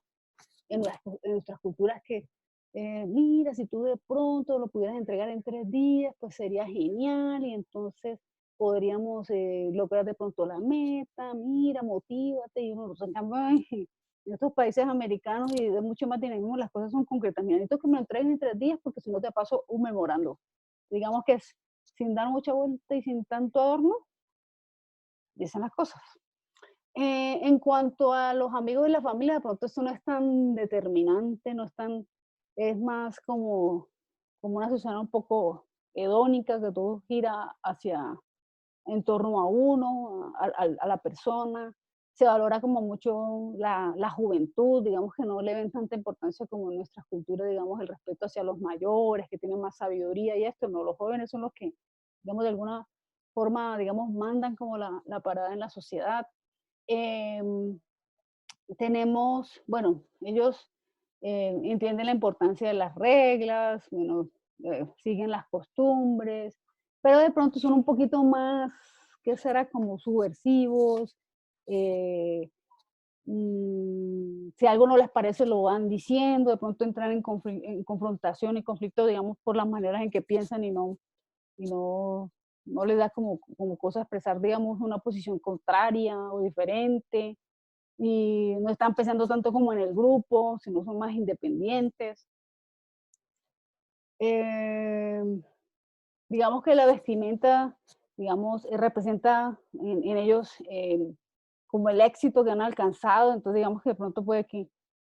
en nuestras culturas que, mira, si tú de pronto lo pudieras entregar en 3 días, pues sería genial y entonces podríamos lograr de pronto la meta, mira, motívate, y uno, en cambio, en estos países americanos y de mucho más dinamismo, las cosas son concretas. Mira, necesito que me lo entreguen en 3 días porque si no te paso un memorando. Digamos que es sin dar mucha vuelta y sin tanto adorno, dicen las cosas. En cuanto a los amigos y la familia, de pronto eso no es tan determinante, no es tan, es más como una sociedad un poco hedónica, que todo gira en torno a uno, a la persona. Se valora como mucho la juventud, digamos que no le ven tanta importancia como en nuestras culturas, digamos, el respeto hacia los mayores, que tienen más sabiduría y esto, no, los jóvenes son los que, digamos, de alguna forma, digamos, mandan como la parada en la sociedad. Em, Tenemos, bueno, ellos entienden la importancia de las reglas, bueno, siguen las costumbres, pero de pronto son un poquito más, ¿qué será? Como subversivos. eh, si algo no les parece, lo van diciendo, de pronto entran en confrontación y conflicto, digamos, por las maneras en que piensan y no no les da como cosa expresar, digamos, una posición contraria o diferente, y no están pensando tanto como en el grupo, sino son más independientes. Em, digamos que la vestimenta, digamos, representa en ellos como el éxito que han alcanzado, entonces digamos que de pronto puede que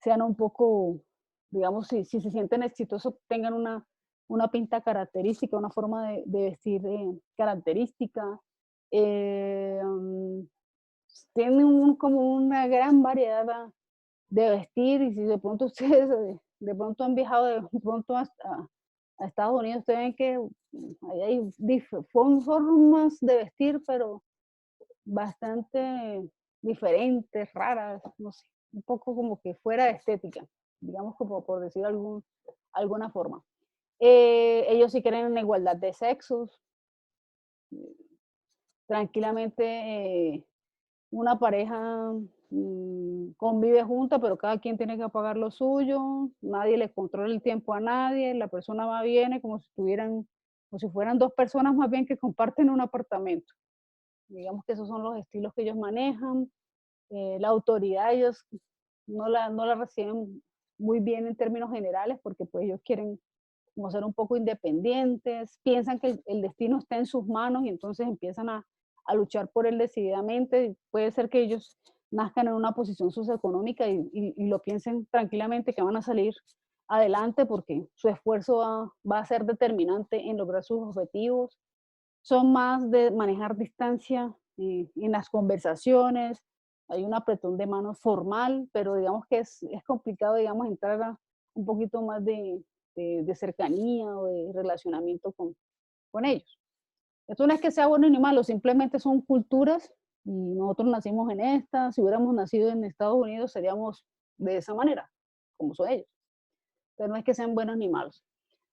sean un poco, digamos, si se sienten exitosos, tengan una pinta característica, una forma de vestir característica. Eh, mm, tienen como una gran variedad de vestir, y si de pronto ustedes de pronto han viajado de pronto a Estados Unidos, ustedes ven que ahí hay formas de vestir, pero bastante diferentes, raras, no sé, un poco como que fuera de estética, digamos, como por decir alguna forma. Ellos sí creen en la igualdad de sexos, tranquilamente una pareja convive junta, pero cada quien tiene que pagar lo suyo, nadie le controla el tiempo a nadie, la persona va, viene como si tuvieran, como si fueran dos personas más bien que comparten un apartamento. Digamos que esos son los estilos que ellos manejan. La autoridad ellos no la reciben muy bien en términos generales, porque pues ellos quieren como ser un poco independientes, piensan que el destino está en sus manos y entonces empiezan a luchar por él decididamente. Puede ser que ellos nazcan en una posición socioeconómica y lo piensen tranquilamente que van a salir adelante porque su esfuerzo va a ser determinante en lograr sus objetivos. Son más de manejar distancia en las conversaciones, hay un apretón de manos formal, pero digamos que es complicado, digamos, entrar a un poquito más de cercanía o de relacionamiento con ellos. Esto no es que sea bueno ni malo, simplemente son culturas y nosotros nacimos en esta. Si hubiéramos nacido en Estados Unidos seríamos de esa manera, como son ellos. Pero no es que sean buenos ni malos.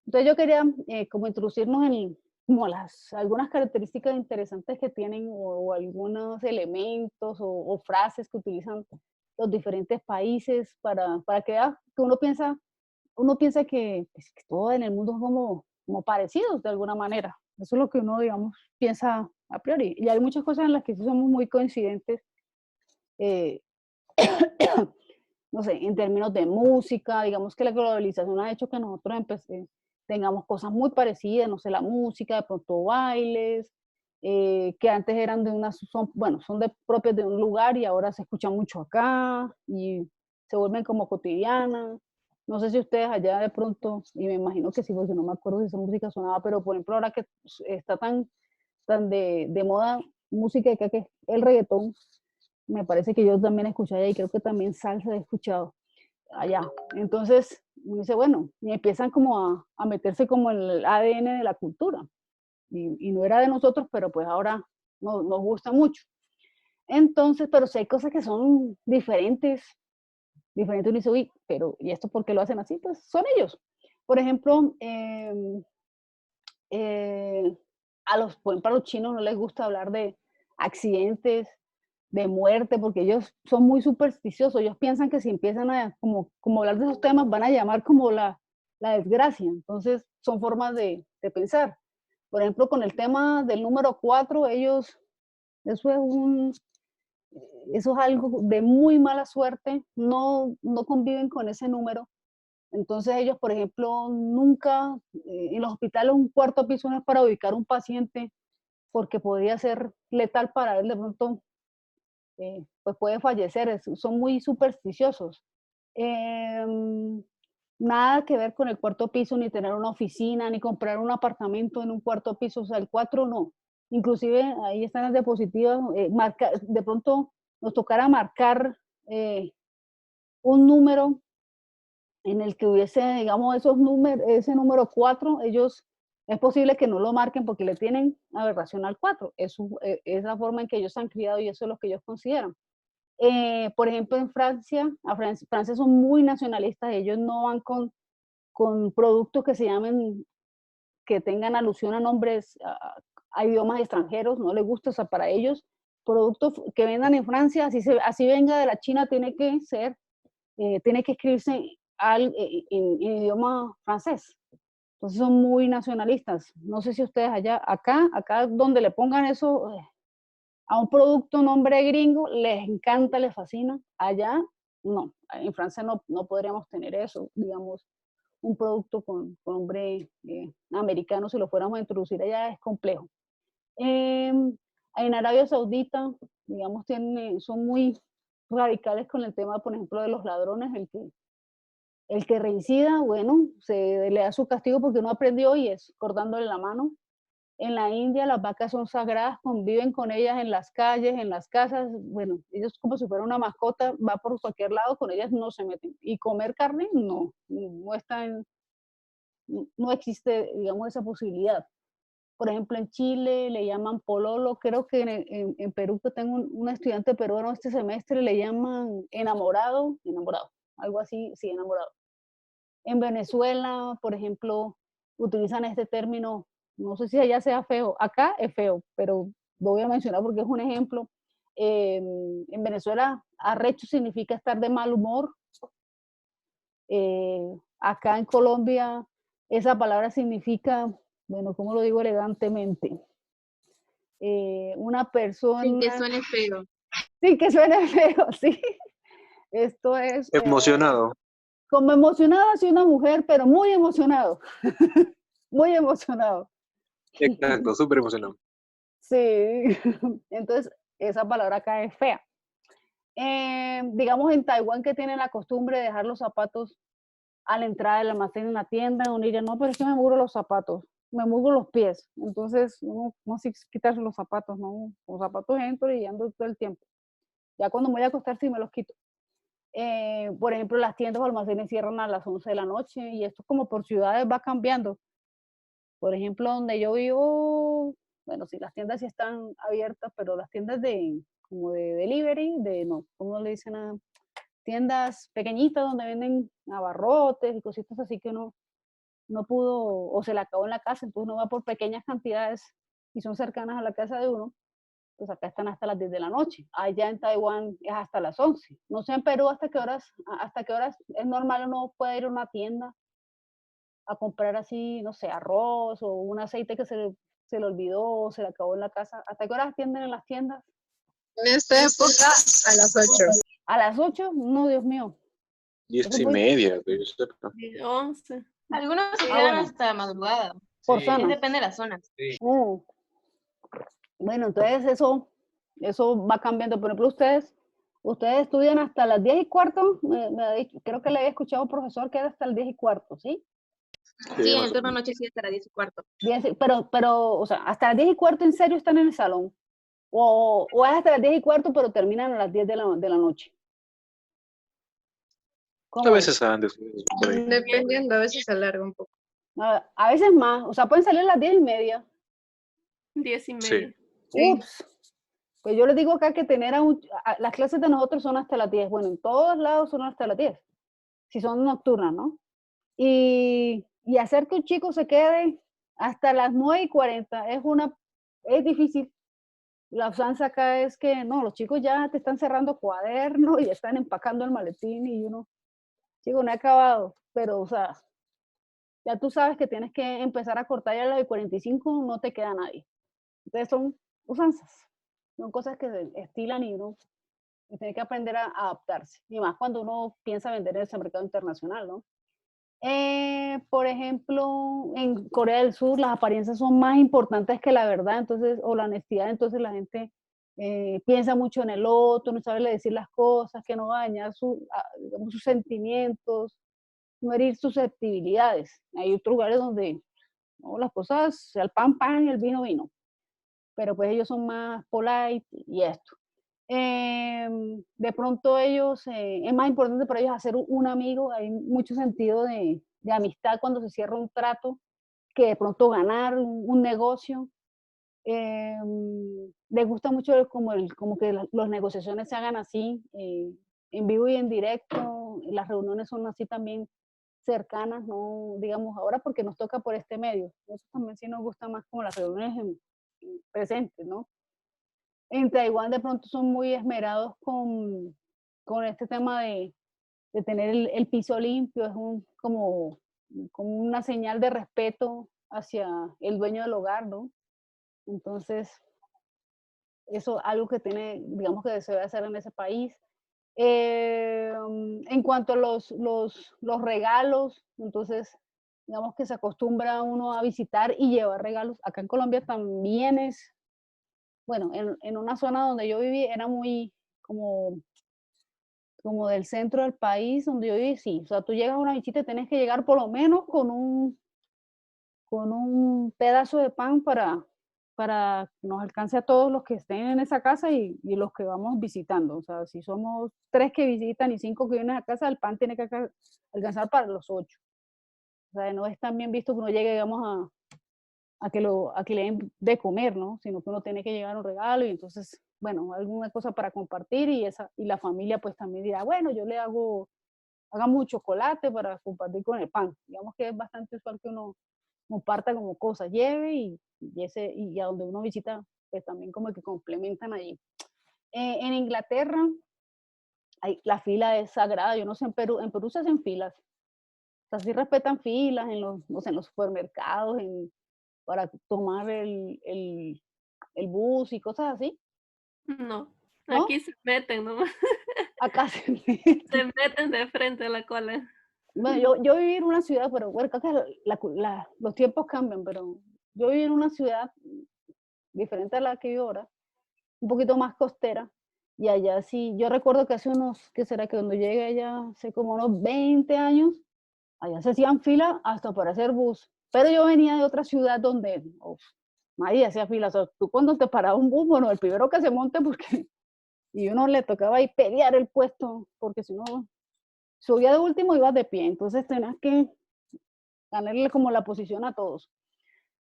Entonces yo quería como introducirnos en como algunas características interesantes que tienen o algunos elementos o frases que utilizan los diferentes países para que vea que uno piensa que, pues, que todo en el mundo es como parecidos de alguna manera. Eso es lo que uno, digamos, piensa a priori. Y hay muchas cosas en las que sí somos muy coincidentes, eh, no sé, en términos de música, digamos que la globalización ha hecho que nosotros tengamos cosas muy parecidas, no sé, la música, de pronto bailes, que antes eran bueno, son propios de un lugar y ahora se escuchan mucho acá y se vuelven como cotidianas. No sé si ustedes allá de pronto, y me imagino que sí, porque no me acuerdo si esa música sonaba, pero por ejemplo ahora que está tan de moda música acá que es el reggaetón, me parece que yo también escuché allá y creo que también salsa he escuchado allá. Entonces, uno dice, bueno, y empiezan como a meterse como en el ADN de la cultura. Y no era de nosotros, pero pues ahora nos gusta mucho. Entonces, pero si hay cosas que son diferentes uno dice, uy, pero ¿y esto por qué lo hacen así? Pues son ellos. Por ejemplo, por ejemplo, a los chinos no les gusta hablar de accidentes, de muerte, porque ellos son muy supersticiosos. Ellos piensan que si empiezan a como hablar de esos temas van a llamar como la desgracia. Entonces, son formas de pensar. Por ejemplo, con el tema del número 4, eso es eso es algo de muy mala suerte, no conviven con ese número. Entonces ellos, por ejemplo, nunca, en los hospitales un cuarto piso no es para ubicar un paciente porque podría ser letal para él, de pronto pues puede fallecer, son muy supersticiosos. Em, nada que ver con el cuarto piso, ni tener una oficina, ni comprar un apartamento en un cuarto piso, o sea, el 4 no. Inclusive ahí están las diapositivas, de pronto nos tocará marcar un número en el que hubiese, digamos, ese número 4, ellos es posible que no lo marquen porque le tienen aberración al 4. Es la forma en que ellos han criado y eso es lo que ellos consideran. Por ejemplo, en Francia son muy nacionalistas, ellos no van con productos que se llamen, que tengan alusión a nombres, a idiomas extranjeros, no les gusta, o sea, para ellos, productos que vendan en Francia, así venga de la China, tiene que escribirse en idioma francés. Entonces son muy nacionalistas. No sé si ustedes allá, acá donde le pongan eso a un producto nombre gringo, les encanta, les fascina. Allá no, en Francia no podríamos tener eso, digamos, un producto con nombre americano, si lo fuéramos a introducir allá es complejo. En Arabia Saudita, digamos, son muy radicales con el tema, por ejemplo, de los ladrones, el que reincida, bueno, se le da su castigo porque no aprendió y es cortándole la mano. En la India las vacas son sagradas, conviven con ellas en las calles, en las casas, bueno, ellos como si fuera una mascota, va por cualquier lado, con ellas no se meten. Y comer carne, no está no existe, digamos, esa posibilidad. Por ejemplo, en Chile le llaman pololo, creo que en Perú, que tengo un estudiante peruano este semestre, le llaman enamorado, algo así, sí, enamorado. En Venezuela, por ejemplo, utilizan este término, no sé si allá sea feo, acá es feo, pero lo voy a mencionar porque es un ejemplo. En Venezuela, arrecho significa estar de mal humor. Acá en Colombia, esa palabra significa, bueno, ¿cómo lo digo elegantemente? Una Sin que persona, suene feo. sí, que suene feo, sí. Esto es Emocionado. como emocionado hacia una mujer, pero muy emocionado, muy emocionado. Exacto, súper emocionado. Sí, entonces esa palabra acá es fea. Digamos en Taiwán que tienen la costumbre de dejar los zapatos a la entrada del almacén en la tienda, donde dirían, no, pero es que me mugro los zapatos, me mugro los pies. Entonces, no así quitarse los zapatos, ¿no? Los zapatos entro y ando todo el tiempo. Ya cuando me voy a acostar sí me los quito. Por ejemplo, las tiendas o almacenes cierran a las 11 de la noche y esto como por ciudades va cambiando. Por ejemplo, donde yo vivo, bueno, sí, las tiendas sí están abiertas, pero las tiendas como de delivery, no, ¿cómo le dicen a tiendas pequeñitas donde venden abarrotes y cositas así que no pudo o se le acabó en la casa, entonces uno va por pequeñas cantidades y son cercanas a la casa de uno, pues acá están hasta las 10 de la noche. Allá en Taiwán es hasta las 11. No sé en Perú hasta qué horas es normal uno puede ir a una tienda a comprar así, no sé, arroz o un aceite que se le olvidó, se le acabó en la casa. ¿Hasta qué horas atienden en las tiendas? En esta época, a las 8. ¿A las 8? No, Dios mío. 10:30, que yo sepa. 11. Algunos se Ah, quedan bueno, hasta madrugada. por Es zona. depende de las zonas. Mm. Bueno, entonces eso va cambiando. Por ejemplo, ustedes estudian hasta las 10:15, creo que le había escuchado a un profesor que era hasta las 10:15, ¿sí? Sí, en más el o turno menos. noche sí hasta las 10:15. Pero, o sea, hasta las 10:15 en serio están en el salón. O es hasta las 10:15, pero terminan a las 10 de la noche. A ¿Cómo es? veces antes, por ahí. Dependiendo, a veces se alarga un poco. A veces más, o sea, pueden salir a las 10:30. 10:30. Sí. Sí. Ups. Pues yo les digo acá que las clases de nosotros son hasta las 10. Bueno, en todos lados son hasta las 10, si son nocturnas, ¿no? Y hacer que un chico se quede hasta las 9:40 es difícil. La usanza acá es que no, los chicos ya te están cerrando cuadernos y están empacando el maletín y uno, chico, no he acabado, pero o sea, ya tú sabes que tienes que empezar a cortar ya a las 9:45, no te queda nadie. Entonces son usanzas, son cosas que se estilan y uno tiene que aprender a adaptarse. Y más cuando uno piensa vender en ese mercado internacional, ¿no? Por ejemplo, en Corea del Sur las apariencias son más importantes que la verdad, entonces, o la honestidad, entonces la gente piensa mucho en el otro, no sabe decir las cosas, que no va a dañar digamos, sus sentimientos, no herir susceptibilidades. Hay otros lugares donde ¿no? Las cosas, el pan, pan y el vino, vino, pero pues ellos son más polite y esto. De pronto ellos, es más importante para ellos hacer un amigo, hay mucho sentido de amistad cuando se cierra un trato, que de pronto ganar un negocio. Les gusta mucho como que las negociaciones se hagan así, en vivo y en directo, las reuniones son así también cercanas, no digamos ahora porque nos toca por este medio. Nosotros también sí nos gusta más como las reuniones presentes, ¿no? En Taiwán de pronto son muy esmerados con este tema de tener el piso limpio, es como como una señal de respeto hacia el dueño del hogar, ¿no? Entonces, eso es algo que tiene, digamos que se debe hacer en ese país. En cuanto a los regalos, entonces, digamos que se acostumbra uno a visitar y llevar regalos. Acá en Colombia también es, bueno, en una zona donde yo viví era muy como, como del centro del país donde yo viví, sí. O sea, tú llegas a una visita y tienes que llegar por lo menos con un pedazo de pan para que nos alcance a todos los que estén en esa casa y los que vamos visitando. O sea, si somos 3 que visitan y 5 que vienen a casa, el pan tiene que alcanzar para los 8. O sea, no es tan bien visto que uno llegue, digamos, a que le den de comer, ¿no? Sino que uno tiene que llevar un regalo y entonces, bueno, alguna cosa para compartir y la familia pues también dirá, bueno, yo le hagamos un chocolate para compartir con el pan. Digamos que es bastante usual que uno comparta como cosas, lleve y a donde uno visita, pues también como que complementan allí. En Inglaterra, la fila es sagrada, yo no sé, en Perú se hacen filas, o sea, sí respetan filas en los, no sé, en los supermercados, para tomar el bus y cosas así, No, ¿no? aquí se meten nomás, Acá se se meten de frente a la cola. bueno, yo viví en una ciudad, pero bueno, creo que los tiempos cambian, pero yo viví en una ciudad diferente a la que vivo ahora, un poquito más costera, y allá sí, yo recuerdo que hace unos, ¿qué será? Que cuando llegué allá, hace como unos 20 años, allá se hacían fila hasta para hacer bus, pero yo venía de otra ciudad donde, uf, nadie hacía fila, o sea, tú cuando te paraba un bus, bueno, el primero que se monte, porque, y uno le tocaba ahí pelear el puesto, porque si no, subía de último, ibas de pie, entonces tenías que ganarle como la posición a todos.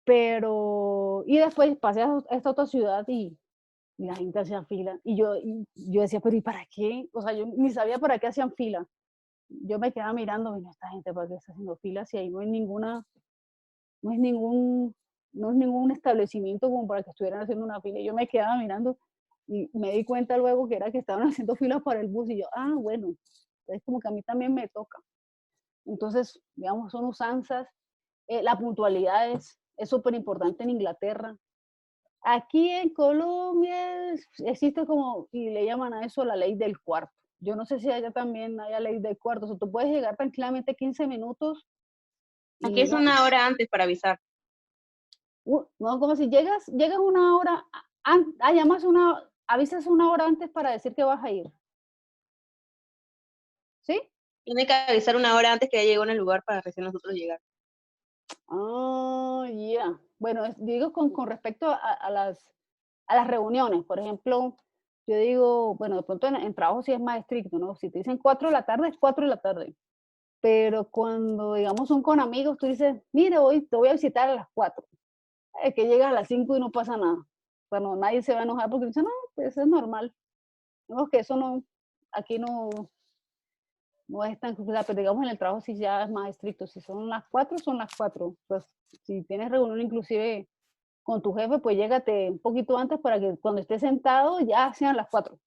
Pero, y después pasé a esta otra ciudad y la gente hacía fila. Y yo decía, pero ¿y para qué? O sea, yo ni sabía para qué hacían fila. Yo me quedaba mirando, bueno, esta gente para qué está haciendo fila si ahí no hay no es ningún, no es ningún establecimiento como para que estuvieran haciendo una fila. Y yo me quedaba mirando y me di cuenta luego que era que estaban haciendo filas para el bus y yo, ah, bueno, es como que a mí también me toca. Entonces, digamos, son usanzas. La puntualidad es súper importante en Inglaterra. Aquí en Colombia existe como, y le llaman a eso la ley del cuarto. Yo no sé si allá también haya ley del cuarto. O sea, tú puedes llegar tranquilamente 15 minutos Aquí y es una hora antes para avisar. no, como si llegas una hora, llamas avisas una hora antes para decir que vas a ir. ¿Sí? Tiene que avisar una hora antes que ya llegó en el lugar para recién nosotros llegar. Ah, ya. Bueno, digo con respecto a las reuniones. Por ejemplo, yo digo, bueno, de pronto en trabajo sí es más estricto, ¿no? Si te dicen 4 de la tarde, es 4 de la tarde. Pero cuando, digamos, son con amigos, tú dices, mira, hoy te voy a visitar a las 4. Es que llegas a las 5 y no pasa nada. Bueno, nadie se va a enojar porque dice, no, pues es normal. Digamos que eso no, aquí no es tan, pero digamos en el trabajo sí ya es más estricto. Si son las 4, son las 4. Pues si tienes reunión inclusive con tu jefe, pues llégate un poquito antes para que cuando estés sentado ya sean las 4,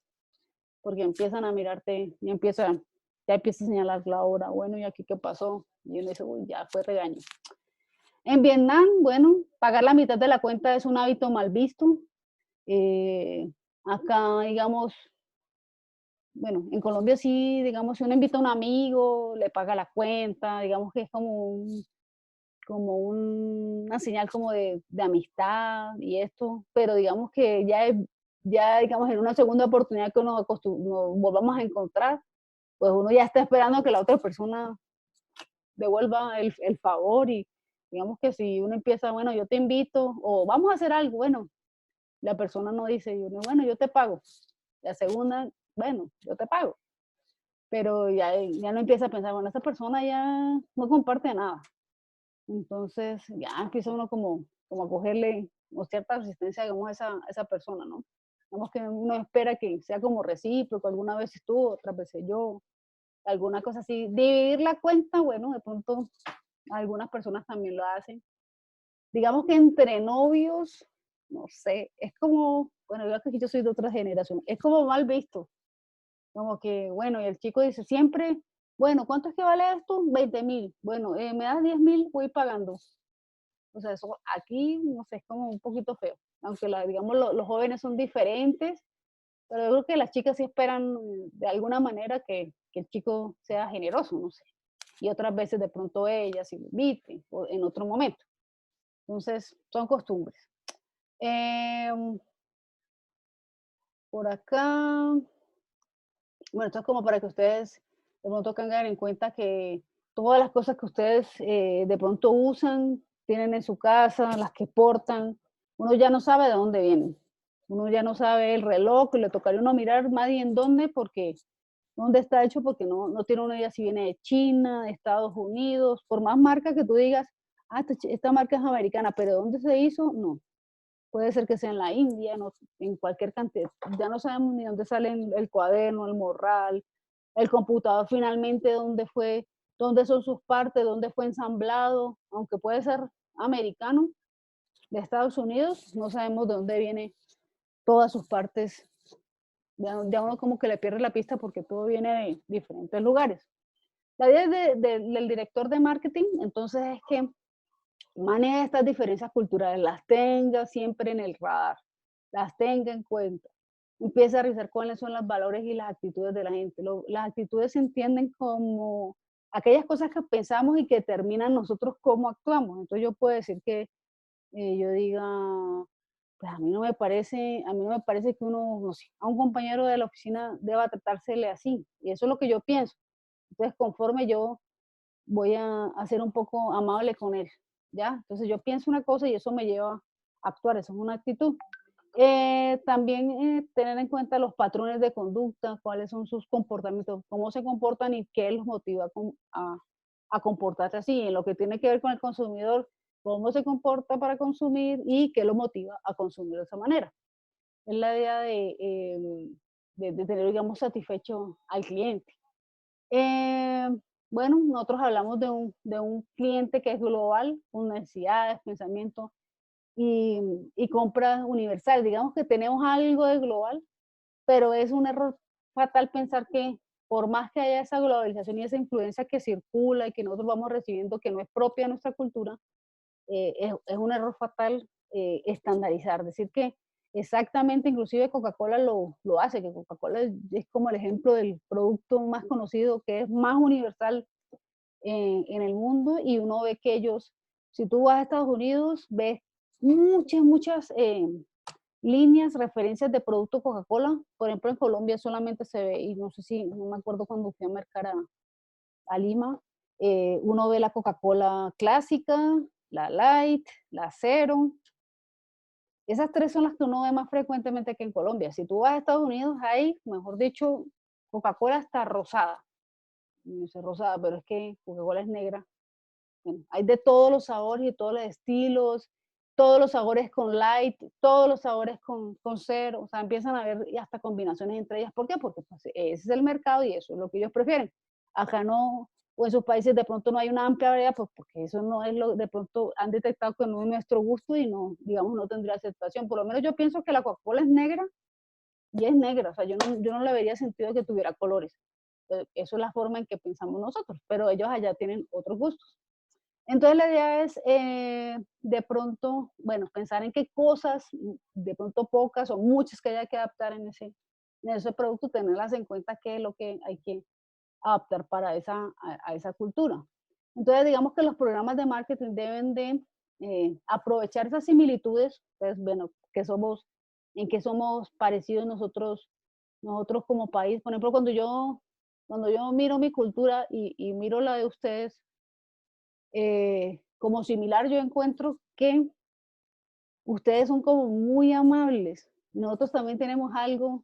porque empiezan a mirarte y ya empieza a señalar la hora, bueno, ¿y aquí qué pasó? Y uno dice, uy, ya fue regaño. En Vietnam, bueno, pagar la mitad de la cuenta es un hábito mal visto. Acá, digamos, bueno, en Colombia sí, digamos, si uno invita a un amigo, le paga la cuenta, digamos que es una señal como de amistad y esto, pero digamos que ya digamos en una segunda oportunidad que nos volvamos a encontrar, pues uno ya está esperando que la otra persona devuelva el favor y digamos que si uno empieza, bueno, yo te invito o vamos a hacer algo, bueno, la persona no dice, bueno, yo te pago. La segunda, bueno, yo te pago. Pero ya no empieza a pensar, bueno, esta persona ya no comparte nada. Entonces ya empieza uno como a cogerle cierta resistencia, digamos, a esa persona, ¿no? Digamos que uno espera que sea como recíproco, alguna vez tú, otras veces yo, alguna cosa así. Dividir la cuenta, bueno, de pronto algunas personas también lo hacen. Digamos que entre novios, no sé, es como, bueno, yo aquí yo soy de otra generación, es como mal visto. Como que, bueno, y el chico dice, siempre Bueno, ¿cuánto es que vale esto? 20.000. Bueno, me das 10.000, voy pagando. O sea, eso aquí, no sé, es como un poquito feo. Aunque, digamos, los jóvenes son diferentes, pero yo creo que las chicas sí esperan de alguna manera que el chico sea generoso, no sé. Y otras veces de pronto ellas si lo inviten, o en otro momento. Entonces, son costumbres. Em, por acá, bueno, esto es como para que ustedes de pronto tengan en cuenta que todas las cosas que ustedes de pronto usan, tienen en su casa, las que portan, uno ya no sabe de dónde vienen. Uno ya no sabe el reloj, y le tocaría a uno mirar más bien dónde, porque dónde está hecho, porque no tiene una idea si viene de China, de Estados Unidos, por más marca que tú digas, ah, esta marca es americana, pero ¿dónde se hizo? No. Puede ser que sea en la India, en cualquier cantidad. Ya no sabemos ni dónde sale el cuaderno, el morral, el computador finalmente, dónde fue, dónde son sus partes, dónde fue ensamblado, aunque puede ser americano, de Estados Unidos, no sabemos de dónde viene todas sus partes. Ya uno como que le pierde la pista porque todo viene de diferentes lugares. La idea del director de marketing, entonces, es que maneje estas diferencias culturales, las tenga siempre en el radar, las tenga en cuenta. Empieza a revisar cuáles son los valores y las actitudes de la gente. Las actitudes se entienden como aquellas cosas que pensamos y que determinan nosotros cómo actuamos. Entonces yo puedo decir que yo diga, pues a mí no me parece que uno, no sé, a un compañero de la oficina deba tratársele así. Y eso es lo que yo pienso. Entonces, conforme yo voy a ser un poco amable con él, ¿ya? Entonces yo pienso una cosa y eso me lleva a actuar, eso es una actitud. También tener en cuenta los patrones de conducta, cuáles son sus comportamientos, cómo se comportan y qué los motiva a comportarse así, en lo que tiene que ver con el consumidor, cómo se comporta para consumir y qué lo motiva a consumir de esa manera. Es la idea de tener, digamos, satisfecho al cliente. Eh, bueno, nosotros hablamos de un cliente que es global, con necesidades, pensamientos y compras universal. Digamos que tenemos algo de global, pero es un error fatal pensar que por más que haya esa globalización y esa influencia que circula y que nosotros vamos recibiendo que no es propia de nuestra cultura, es un error fatal estandarizar, decir que exactamente, inclusive Coca-Cola lo hace, que Coca-Cola es como el ejemplo del producto más conocido, que es más universal en el mundo, y uno ve que ellos, si tú vas a Estados Unidos, ves muchas líneas, referencias de producto Coca-Cola. Por ejemplo, en Colombia solamente se ve, y no sé si, no me acuerdo cuando fui a mercar a Lima, uno ve la Coca-Cola clásica, la light, la cero. Esas tres son las que uno ve más frecuentemente que en Colombia. Si tú vas a Estados Unidos, hay, mejor dicho, Coca-Cola está rosada. No sé rosada, pero es que Coca-Cola es negra. Bueno, hay de todos los sabores y todos los estilos, todos los sabores con light, todos los sabores con cero. O sea, empiezan a haber hasta combinaciones entre ellas. ¿Por qué? Porque pues, ese es el mercado y eso es lo que ellos prefieren. Acá no, o en sus países de pronto no hay una amplia variedad, pues porque eso no es lo, de pronto han detectado que no es nuestro gusto y no, digamos, no tendría aceptación. Por lo menos yo pienso que la Coca-Cola es negra y es negra, o sea, yo no le vería sentido que tuviera colores. Eso es la forma en que pensamos nosotros, pero ellos allá tienen otros gustos. Entonces la idea es de pronto, bueno, pensar en qué cosas, de pronto pocas o muchas que haya que adaptar en ese producto, tenerlas en cuenta qué es lo que hay que adaptar para a esa cultura. Entonces, digamos que los programas de marketing deben de aprovechar esas similitudes, pues bueno, en qué somos parecidos nosotros como país. Por ejemplo, cuando yo miro mi cultura y miro la de ustedes, como similar, yo encuentro que ustedes son como muy amables. Nosotros también tenemos algo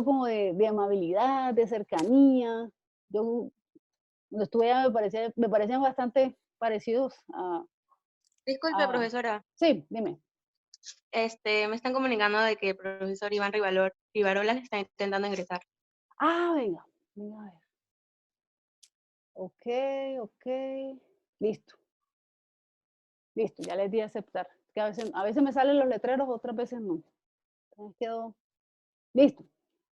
como de amabilidad, de cercanía. Yo cuando estuve allá me parecían bastante parecidos a, Disculpe, a- profesora. sí, dime. Me están comunicando de que el profesor Iván Rivarola le está intentando ingresar. Ah, venga, venga a ver. Ok, ok. Listo, listo, ya les di a aceptar. Que a veces me salen los letreros, otras veces no. Entonces quedó listo.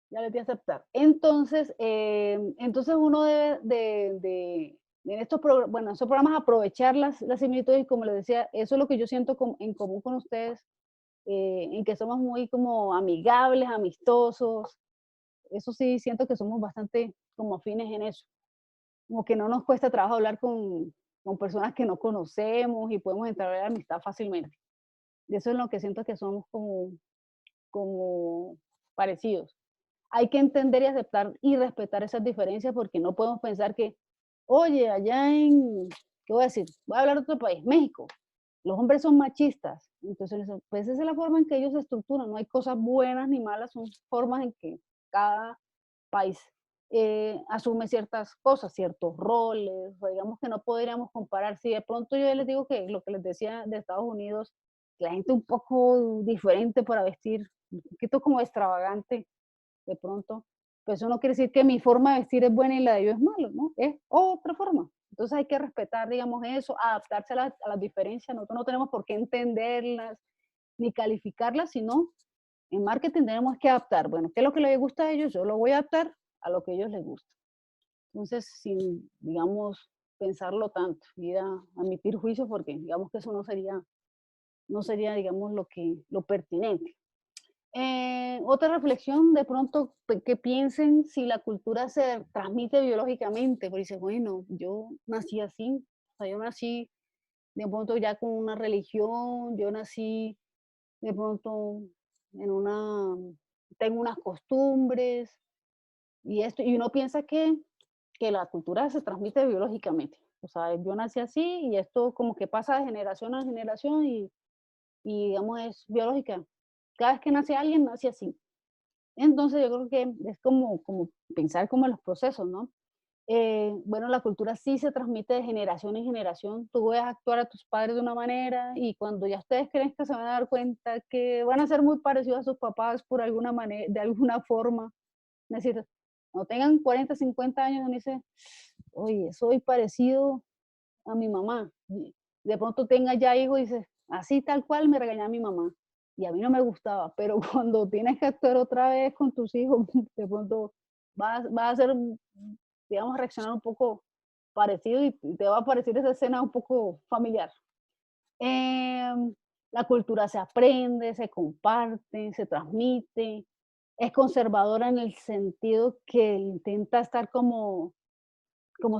ya les di a aceptar. Entonces, entonces uno debe en estos, bueno, estos programas aprovechar las similitudes y como les decía, eso es lo que yo siento en común con ustedes, en que somos muy como amigables, amistosos. Eso sí, siento que somos bastante como afines en eso. Como que no nos cuesta trabajo hablar con personas que no conocemos y podemos entrar en amistad fácilmente. Y eso es lo que siento que somos como parecidos. Hay que entender y aceptar y respetar esas diferencias porque no podemos pensar que, oye, allá en, ¿qué voy a decir? Voy a hablar de otro país, México. Los hombres son machistas. Entonces, pues esa es la forma en que ellos se estructuran. No hay cosas buenas ni malas, son formas en que cada país asume ciertas cosas, ciertos roles. O digamos que no podríamos comparar. Si de pronto yo les digo que lo que les decía de Estados Unidos, que la gente un poco diferente para vestir, un poquito como extravagante, de pronto, pues eso no quiere decir que mi forma de vestir es buena y la de ellos es mala, ¿no? Es otra forma. Entonces hay que respetar, digamos, eso, adaptarse a las diferencias. Nosotros no tenemos por qué entenderlas ni calificarlas, sino en marketing tenemos que adaptar. Bueno, ¿qué es lo que les gusta a ellos? Yo lo voy a adaptar a lo que a ellos les gusta. Entonces, sin, digamos, pensarlo tanto, ir a emitir juicios, porque digamos que eso no sería, digamos, lo pertinente. Otra reflexión, de pronto, que piensen si la cultura se transmite biológicamente, porque dice, bueno, yo nací así, o sea, yo nací de pronto ya con una religión, yo nací de pronto en tengo unas costumbres y esto, y uno piensa que la cultura se transmite biológicamente. O sea, yo nací así y esto como que pasa de generación a generación y digamos es biológica. Cada vez que nace alguien, nace así. Entonces yo creo que es como pensar como en los procesos, ¿no? Bueno, la cultura sí se transmite de generación en generación. Tú ves actuar a tus padres de una manera y cuando ya ustedes crezcan se van a dar cuenta que van a ser muy parecidos a sus papás por alguna manera, de alguna forma. Es decir, no tengan 40, 50 años y dice, oye, soy parecido a mi mamá. Y de pronto tenga ya hijos y dices, así tal cual me regañaba mi mamá. Y a mí no me gustaba, pero cuando tienes que actuar otra vez con tus hijos, de pronto vas a ser, digamos, a reaccionar un poco parecido y te va a parecer esa escena un poco familiar. Em, la cultura se aprende, se comparte, se transmite, es conservadora en el sentido que intenta estar como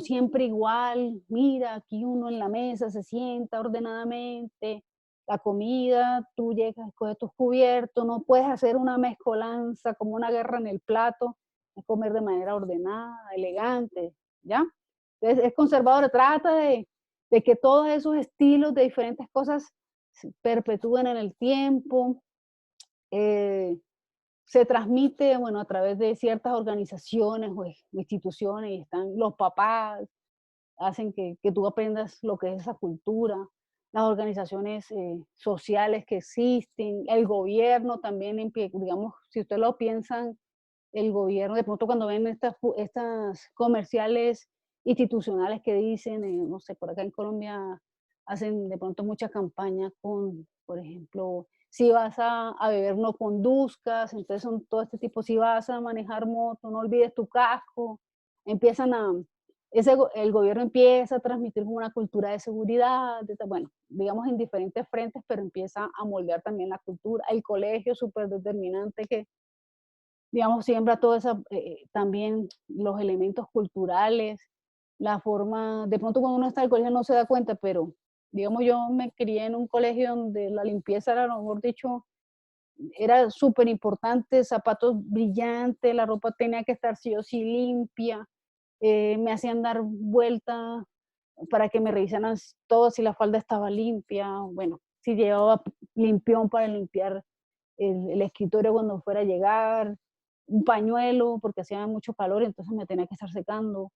siempre igual, mira, aquí uno en la mesa se sienta ordenadamente, la comida, tú llegas, coges tus cubiertos, no puedes hacer una mezcolanza como una guerra en el plato, es comer de manera ordenada, elegante, ¿ya? Entonces es conservador, trata de que todos esos estilos de diferentes cosas se perpetúen en el tiempo, eh, se transmite, bueno, a través de ciertas organizaciones o instituciones, y están los papás, hacen que tú aprendas lo que es esa cultura, las organizaciones sociales que existen, el gobierno también, digamos, si ustedes lo piensan, el gobierno, de pronto cuando ven estas comerciales institucionales que dicen, no sé, por acá en Colombia hacen de pronto mucha campaña con, por ejemplo, si vas a beber no conduzcas, entonces son todo este tipo, si vas a manejar moto, no olvides tu casco, empiezan el gobierno empieza a transmitir como una cultura de seguridad, bueno, digamos en diferentes frentes, pero empieza a moldear también la cultura, el colegio súper determinante que digamos, siembra todo eso, también los elementos culturales, la forma, de pronto cuando uno está en el colegio no se da cuenta, pero digamos, yo me crié en un colegio donde la limpieza era, lo mejor dicho, era súper importante, zapatos brillantes, la ropa tenía que estar sí o sí limpia, me hacían dar vuelta para que me revisaran todo si la falda estaba limpia, bueno, si llevaba limpión para limpiar el escritorio cuando fuera a llegar, un pañuelo porque hacía mucho calor, entonces me tenía que estar secando.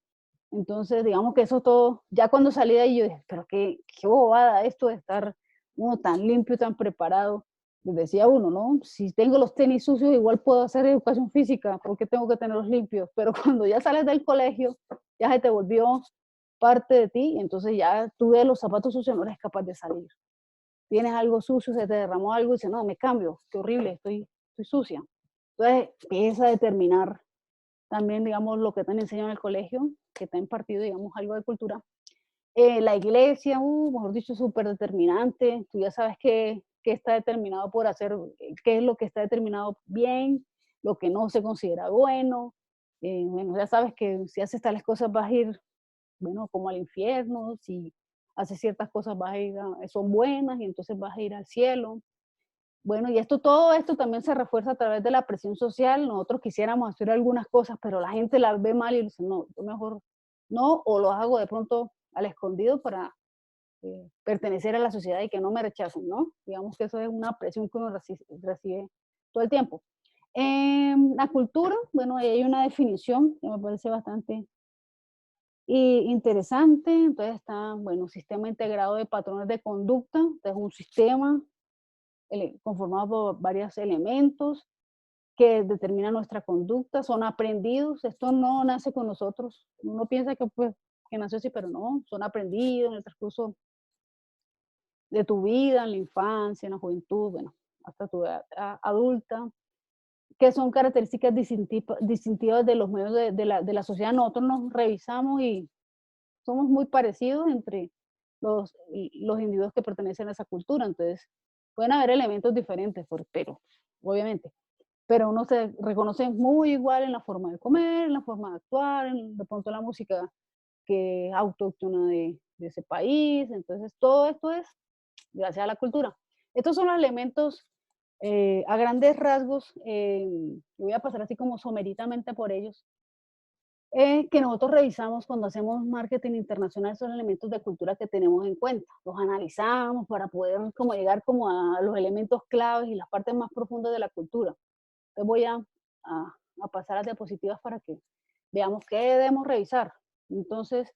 Entonces, digamos que eso todo, ya cuando salí de ahí, yo dije, pero qué bobada esto de estar uno tan limpio, tan preparado. Les decía uno, ¿no? Si tengo los tenis sucios, igual puedo hacer educación física, porque tengo que tenerlos limpios. Pero cuando ya sales del colegio, ya se te volvió parte de ti, entonces ya tú ves los zapatos sucios, no eres capaz de salir. Tienes algo sucio, se te derramó algo y dices, no, me cambio, qué horrible, estoy sucia. Entonces empieza a determinar también, digamos, lo que te han enseñado en el colegio, que te han impartido, digamos, algo de cultura. La iglesia, mejor dicho, súper determinante. Tú ya sabes qué está determinado por hacer, qué es lo que está determinado bien, lo que no se considera bueno. Bueno, ya sabes que si haces tales cosas vas a ir, bueno, como al infierno, si haces ciertas cosas vas a ir son buenas y entonces vas a ir al cielo. Bueno, y todo esto también se refuerza a través de la presión social. Nosotros quisiéramos hacer algunas cosas, pero la gente las ve mal y dice, no, yo mejor no, o lo hago de pronto al escondido para pertenecer a la sociedad y que no me rechacen, ¿no? Digamos que eso es una presión que uno recibe todo el tiempo. La cultura, bueno, ahí hay una definición que me parece bastante interesante. Entonces está, bueno, sistema integrado de patrones de conducta. Entonces un sistema conformado por varios elementos que determinan nuestra conducta, son aprendidos. Esto no nace con nosotros. Uno piensa que, pues, que nació así, pero no, son aprendidos en el transcurso de tu vida, en la infancia, en la juventud, bueno, hasta tu edad adulta, que son características distintivas de los medios de la sociedad. Nosotros nos revisamos y somos muy parecidos entre los individuos que pertenecen a esa cultura. Entonces, pueden haber elementos diferentes, pero obviamente, pero uno se reconoce muy igual en la forma de comer, en la forma de actuar, de pronto la música que es autóctona de ese país. Entonces, todo esto es gracias a la cultura. Estos son los elementos a grandes rasgos, voy a pasar así como someritamente por ellos, que nosotros revisamos cuando hacemos marketing internacional. Son elementos de cultura que tenemos en cuenta, los analizamos para poder como llegar como a los elementos claves y las partes más profundas de la cultura. Entonces voy a pasar a diapositivas para que veamos qué debemos revisar. Entonces,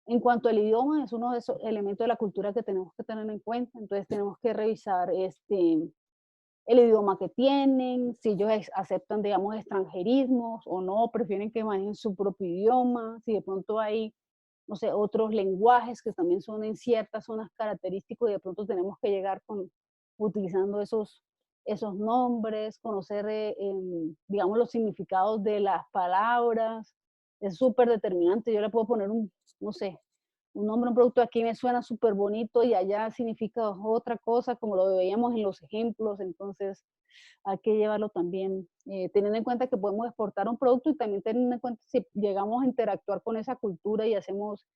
en cuanto al idioma, es uno de esos elementos de la cultura que tenemos que tener en cuenta. Entonces tenemos que revisar el idioma que tienen, si ellos aceptan, digamos, extranjerismos o no, prefieren que manejen su propio idioma, si de pronto hay, no sé, otros lenguajes que también son en ciertas zonas característicos y de pronto tenemos que llegar utilizando esos nombres, conocer, digamos, los significados de las palabras. Es súper determinante. Yo le puedo poner no sé, un nombre, un producto aquí me suena súper bonito y allá significa otra cosa, como lo veíamos en los ejemplos. Entonces hay que llevarlo también, teniendo en cuenta que podemos exportar un producto y también teniendo en cuenta si llegamos a interactuar con esa cultura y hacemos,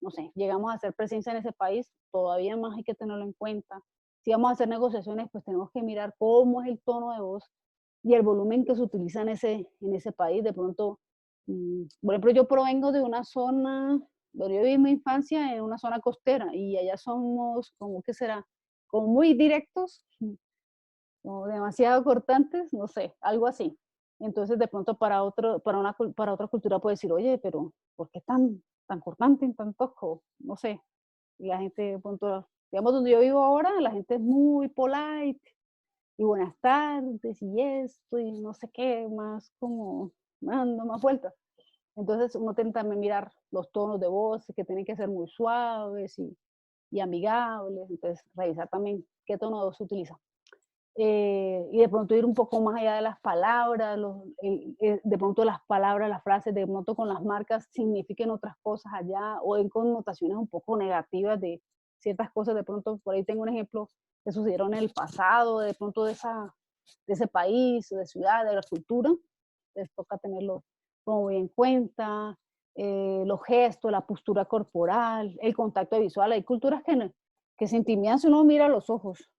no sé, llegamos a hacer presencia en ese país, todavía más hay que tenerlo en cuenta. Si vamos a hacer negociaciones, pues tenemos que mirar cómo es el tono de voz y el volumen que se utiliza en ese país. De pronto, por ejemplo, yo provengo de una zona, bueno, yo viví mi infancia en una zona costera y allá somos, como que será, como muy directos, como demasiado cortantes, no sé, algo así. Entonces, de pronto para otra cultura puede decir, oye, pero ¿por qué tan cortante, tan tosco? No sé. Y la gente, de pronto, digamos, donde yo vivo ahora, la gente es muy polite y buenas tardes y esto y no sé qué, más como dando más vueltas. Entonces uno tiene también mirar los tonos de voz que tienen que ser muy suaves y amigables. Entonces revisar también qué tono de voz se utiliza. Y de pronto ir un poco más allá de las palabras, de pronto las palabras, las frases, de pronto con las marcas signifiquen otras cosas allá o en connotaciones un poco negativas de ciertas cosas. De pronto por ahí tengo un ejemplo que sucedieron en el pasado, de pronto de ese país, de ciudad, de la cultura. Les toca tenerlo como muy en cuenta, los gestos, la postura corporal, el contacto visual. Hay culturas que se intimidan si uno mira a los ojos.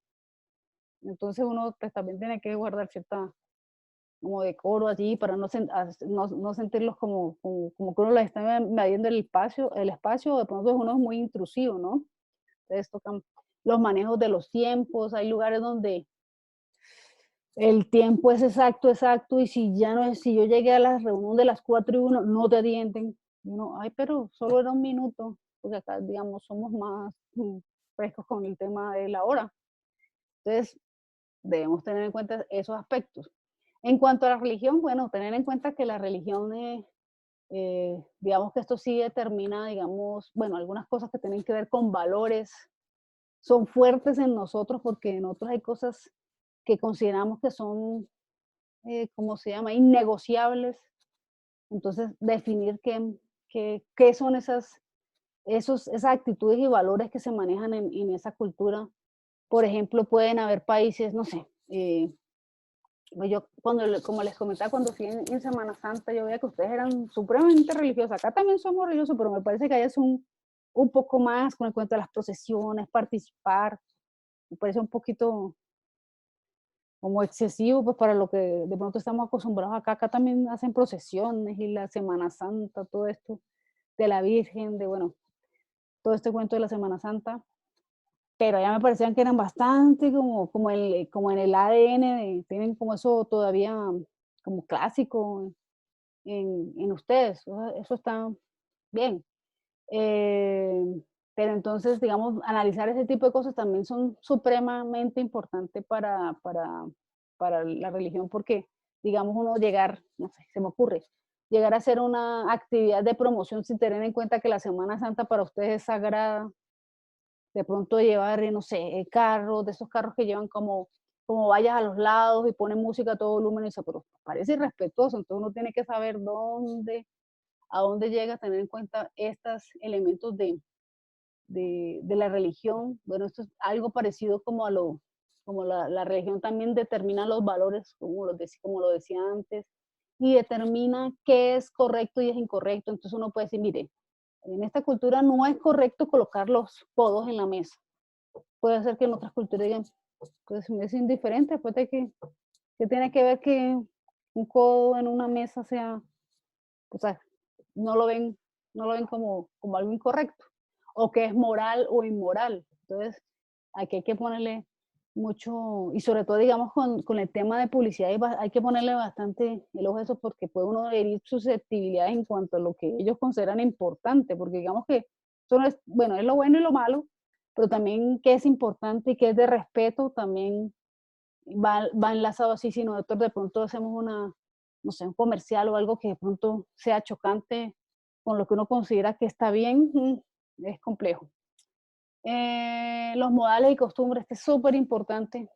Entonces uno pues, también tiene que guardar cierta como decoro allí para no sentirlos como que uno les está invadiendo el espacio, de pronto uno es muy intrusivo, ¿no? Entonces tocan los manejos de los tiempos. Hay lugares donde el tiempo es exacto, y si yo llegué a la reunión de las 4:01, no te atienden. Y uno, ay, pero solo era un minuto, porque acá, digamos, somos más frescos con el tema de la hora. Entonces, debemos tener en cuenta esos aspectos. En cuanto a la religión, bueno, tener en cuenta que la religión, digamos que esto sí determina, digamos, bueno, algunas cosas que tienen que ver con valores, son fuertes en nosotros porque en otros hay cosas que consideramos que son ¿cómo se llama? Innegociables. Entonces, definir qué son esas actitudes y valores que se manejan en esa cultura. Por ejemplo, pueden haber países, no sé, pues yo como les comentaba, cuando fui en Semana Santa, yo veía que ustedes eran supremamente religiosos. Acá también somos religiosos, pero me parece que allá es un poco más con el cuento de las procesiones, participar. Me parece un poquito como excesivo, pues para lo que de pronto estamos acostumbrados acá. Acá también hacen procesiones y la Semana Santa, todo esto de la Virgen, de bueno, todo este cuento de la Semana Santa. Pero ya me parecían que eran bastante como en el ADN, tienen como eso todavía como clásico en ustedes. Eso está bien. Eh, pero entonces, digamos, analizar ese tipo de cosas también son supremamente importantes para la religión, porque, digamos, uno llegar, no sé, se me ocurre, llegar a hacer una actividad de promoción sin tener en cuenta que la Semana Santa para ustedes es sagrada, de pronto llevar, no sé, carros, de esos carros que llevan como vallas a los lados y ponen música a todo volumen, y eso, pero parece irrespetuoso, entonces uno tiene que saber a dónde llega a tener en cuenta estos elementos de la religión. Bueno, esto es algo parecido como la religión también determina los valores, como lo decía antes, y determina qué es correcto y es incorrecto. Entonces uno puede decir, mire, en esta cultura no es correcto colocar los codos en la mesa. Puede ser que en otras culturas digan, pues es indiferente, pues que tiene que ver que un codo en una mesa sea, o sea, no lo ven, no lo ven como algo incorrecto, o que es moral o inmoral. Entonces, aquí hay que ponerle mucho, y sobre todo, digamos, con el tema de publicidad, hay que ponerle bastante el ojo a eso, porque puede uno herir susceptibilidades en cuanto a lo que ellos consideran importante, porque digamos que eso no es, bueno, es lo bueno y lo malo, pero también qué es importante y qué es de respeto, también va enlazado así. Si nosotros de pronto hacemos no sé, un comercial o algo que de pronto sea chocante con lo que uno considera que está bien, es complejo. Los modales y costumbres, este es súper importante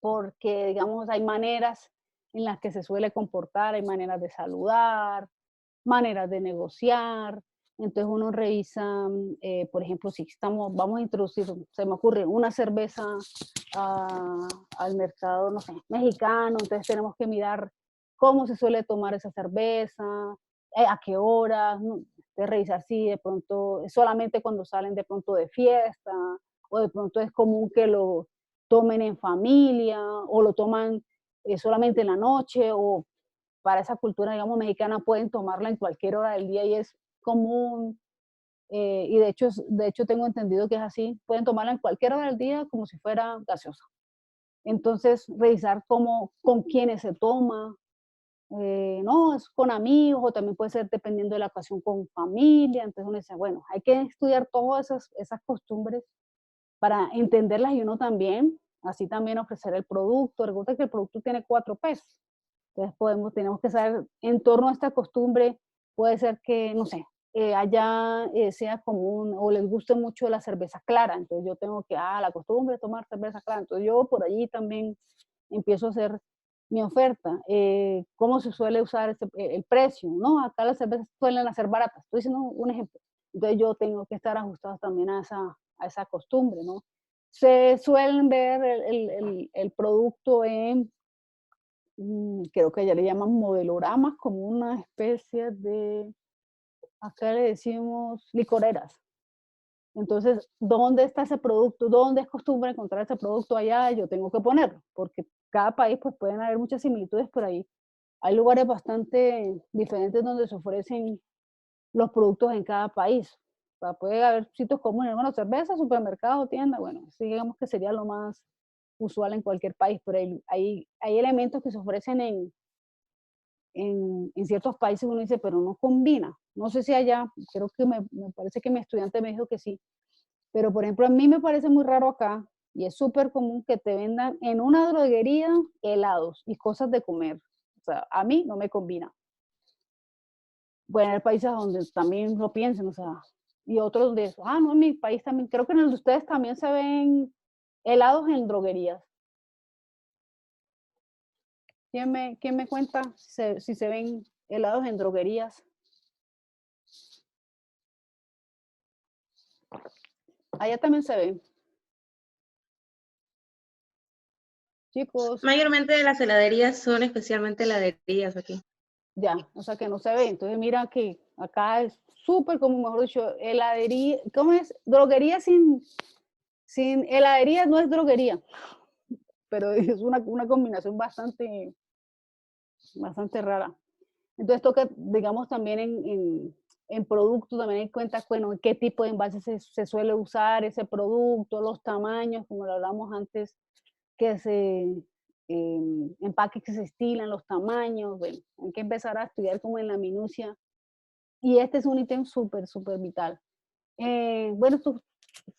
porque, digamos, hay maneras en las que se suele comportar, hay maneras de saludar, maneras de negociar. Entonces uno revisa, por ejemplo, si vamos a introducir, se me ocurre, una cerveza al mercado, no sé, mexicano, entonces tenemos que mirar cómo se suele tomar esa cerveza, a qué horas, ¿no? De revisar si de pronto es solamente cuando salen de pronto de fiesta, o de pronto es común que lo tomen en familia, o lo toman solamente en la noche, o para esa cultura, digamos, mexicana, pueden tomarla en cualquier hora del día y es común. Y de hecho tengo entendido que es así, pueden tomarla en cualquier hora del día como si fuera gaseosa. Entonces, revisar con quiénes se toma, no, es con amigos o también puede ser dependiendo de la ocasión con familia. Entonces uno dice, bueno, hay que estudiar todas esas costumbres para entenderlas y uno también, así también ofrecer el producto. Recuerda que el producto tiene 4 P's. Entonces tenemos que saber en torno a esta costumbre, puede ser que, no sé, allá sea común o les guste mucho la cerveza clara, entonces yo tengo que, la costumbre de tomar cerveza clara, entonces yo por allí también empiezo a hacer mi oferta. ¿Cómo se suele usar el precio? ¿No? Acá las cervezas suelen ser baratas, estoy diciendo un ejemplo. Entonces yo tengo que estar ajustado también a esa costumbre, ¿no? Se suelen ver el producto en creo que allá le llaman modeloramas, como una especie de, acá le decimos licoreras. Entonces, ¿dónde está ese producto? ¿Dónde es costumbre encontrar ese producto allá? Yo tengo que ponerlo, porque cada país pues pueden haber muchas similitudes por ahí. Hay lugares bastante diferentes donde se ofrecen los productos en cada país. O sea, puede haber sitios comunes, bueno, cerveza, supermercado, tienda, bueno, sí, digamos que sería lo más usual en cualquier país, pero hay elementos que se ofrecen en ciertos países uno dice, pero no combina. No sé si allá, creo que me parece que mi estudiante me dijo que sí, pero por ejemplo a mí me parece muy raro acá y es súper común que te vendan en una droguería helados y cosas de comer. O sea, a mí no me combina. Bueno, hay países donde también lo piensen, o sea, y otros donde, no, en mi país también, creo que en el de ustedes también se ven helados en droguerías. quién me cuenta si se ven helados en droguerías? Allá también se ven. Chicos, Mayormente las heladerías son especialmente heladerías aquí. ya, o sea que no se ve. Entonces mira que acá es súper como, mejor dicho, heladería, ¿cómo es? Droguería sin heladería no es droguería, pero es una combinación bastante rara. Entonces toca, digamos, también en producto, también hay cuenta, bueno, en qué tipo de envase se suele usar ese producto, los tamaños, como lo hablamos antes, que empaques que se estilan, los tamaños, bueno, hay que empezar a estudiar como en la minucia. Y este es un ítem súper vital. Bueno,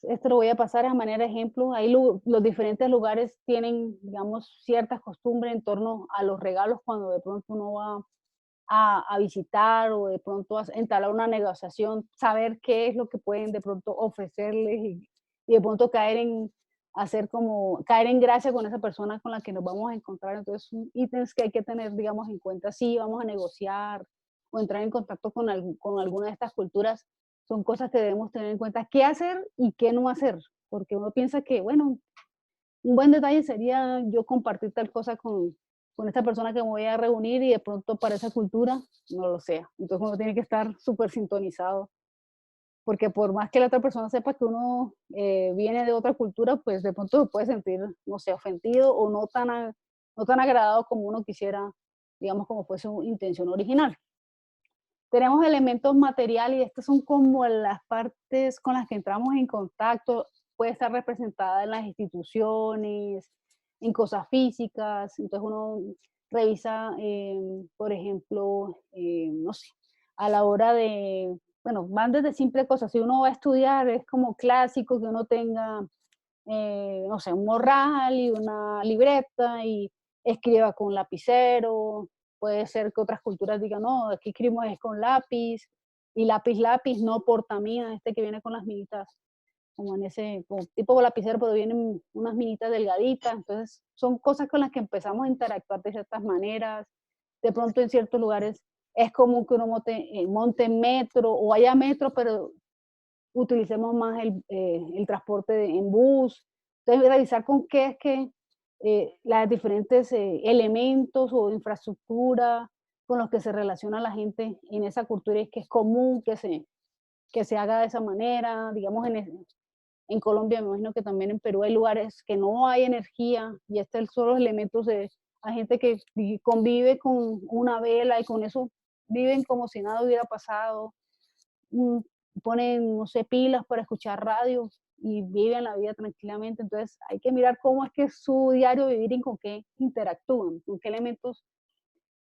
esto lo voy a pasar a manera de ejemplo. Ahí los diferentes lugares tienen, digamos, ciertas costumbres en torno a los regalos cuando de pronto uno va a visitar o de pronto a entablar una negociación, saber qué es lo que pueden de pronto ofrecerles y de pronto caer en gracia con esa persona con la que nos vamos a encontrar. Entonces, son ítems que hay que tener, digamos, en cuenta si vamos a negociar o entrar en contacto con alguna de estas culturas. Son cosas que debemos tener en cuenta, qué hacer y qué no hacer, porque uno piensa que, bueno, un buen detalle sería yo compartir tal cosa con esta persona que me voy a reunir y de pronto para esa cultura no lo sea. Entonces uno tiene que estar súper sintonizado, porque por más que la otra persona sepa que uno viene de otra cultura, pues de pronto se puede sentir, no sé, ofendido o no tan agradado como uno quisiera, digamos, como fue su intención original. Tenemos elementos materiales y estas son como las partes con las que entramos en contacto. Puede estar representada en las instituciones, en cosas físicas. Entonces uno revisa, por ejemplo, no sé, a la hora de, bueno, van desde simple cosas. Si uno va a estudiar, es como clásico que uno tenga, no sé, un morral y una libreta y escriba con lapicero. Puede ser que otras culturas digan, no, aquí escribimos es con lápiz, y lápiz, no portamina, este que viene con las minitas, como en ese, como tipo lapicero, pero vienen unas minitas delgaditas. Entonces, son cosas con las que empezamos a interactuar de ciertas maneras. De pronto, en ciertos lugares, es común que uno monte metro o haya metro, pero utilicemos más el transporte en bus. Entonces, revisar con qué es que las diferentes elementos o infraestructura con los que se relaciona la gente en esa cultura es que es común que se haga de esa manera. Digamos, en Colombia, me imagino que también en Perú hay lugares que no hay energía y estos son los elementos de hay gente que convive con una vela y con eso viven como si nada hubiera pasado. mm, Ponen, no sé, pilas para escuchar radio y viven la vida tranquilamente. Entonces hay que mirar cómo es que es su diario vivir y con qué interactúan, con qué elementos